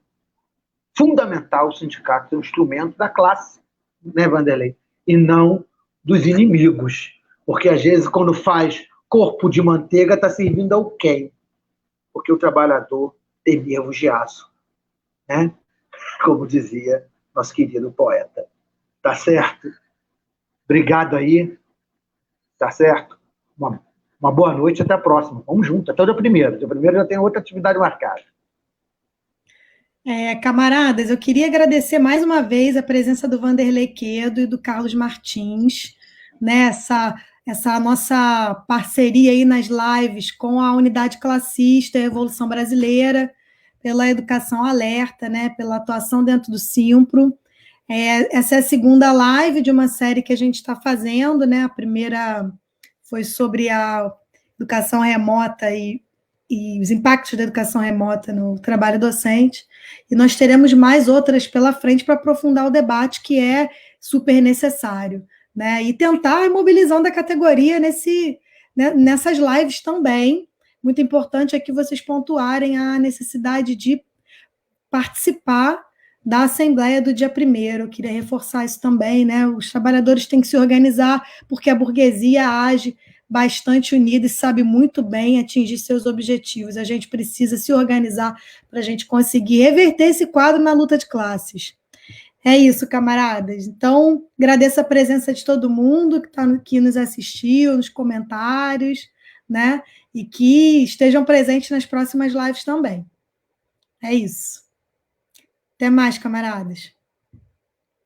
Fundamental o sindicato ser um instrumento da classe, né, Vanderlei? E não dos inimigos. Porque, às vezes, quando faz corpo de manteiga, está servindo ao quem? Porque o trabalhador tem nervos de aço, né? Como dizia nosso querido poeta. Tá certo? Obrigado aí. Tá certo? Uma boa noite, até a próxima. Vamos junto, até o dia 1º. Dia 1º já tem outra atividade marcada.
Camaradas, eu queria agradecer mais uma vez a presença do Vanderlei Quedo e do Carlos Martins, né, essa nossa parceria aí nas lives com a Unidade Classista e a Evolução Brasileira, pela educação alerta, né, pela atuação dentro do Simpro. Essa é a segunda live de uma série que a gente está fazendo, né? A primeira foi sobre a educação remota e os impactos da educação remota no trabalho docente, e nós teremos mais outras pela frente para aprofundar o debate, que é super necessário, né? E tentar a mobilização da categoria nessas lives também. Muito importante é que vocês pontuarem a necessidade de participar da Assembleia do dia 1º. Eu queria reforçar isso também, né? Os trabalhadores têm que se organizar, porque a burguesia age bastante unida e sabe muito bem atingir seus objetivos. A gente precisa se organizar para a gente conseguir reverter esse quadro na luta de classes. É isso, camaradas. Então, agradeço a presença de todo mundo que nos assistiu, nos comentários, né? E que estejam presentes nas próximas lives também. É isso. Até mais, camaradas.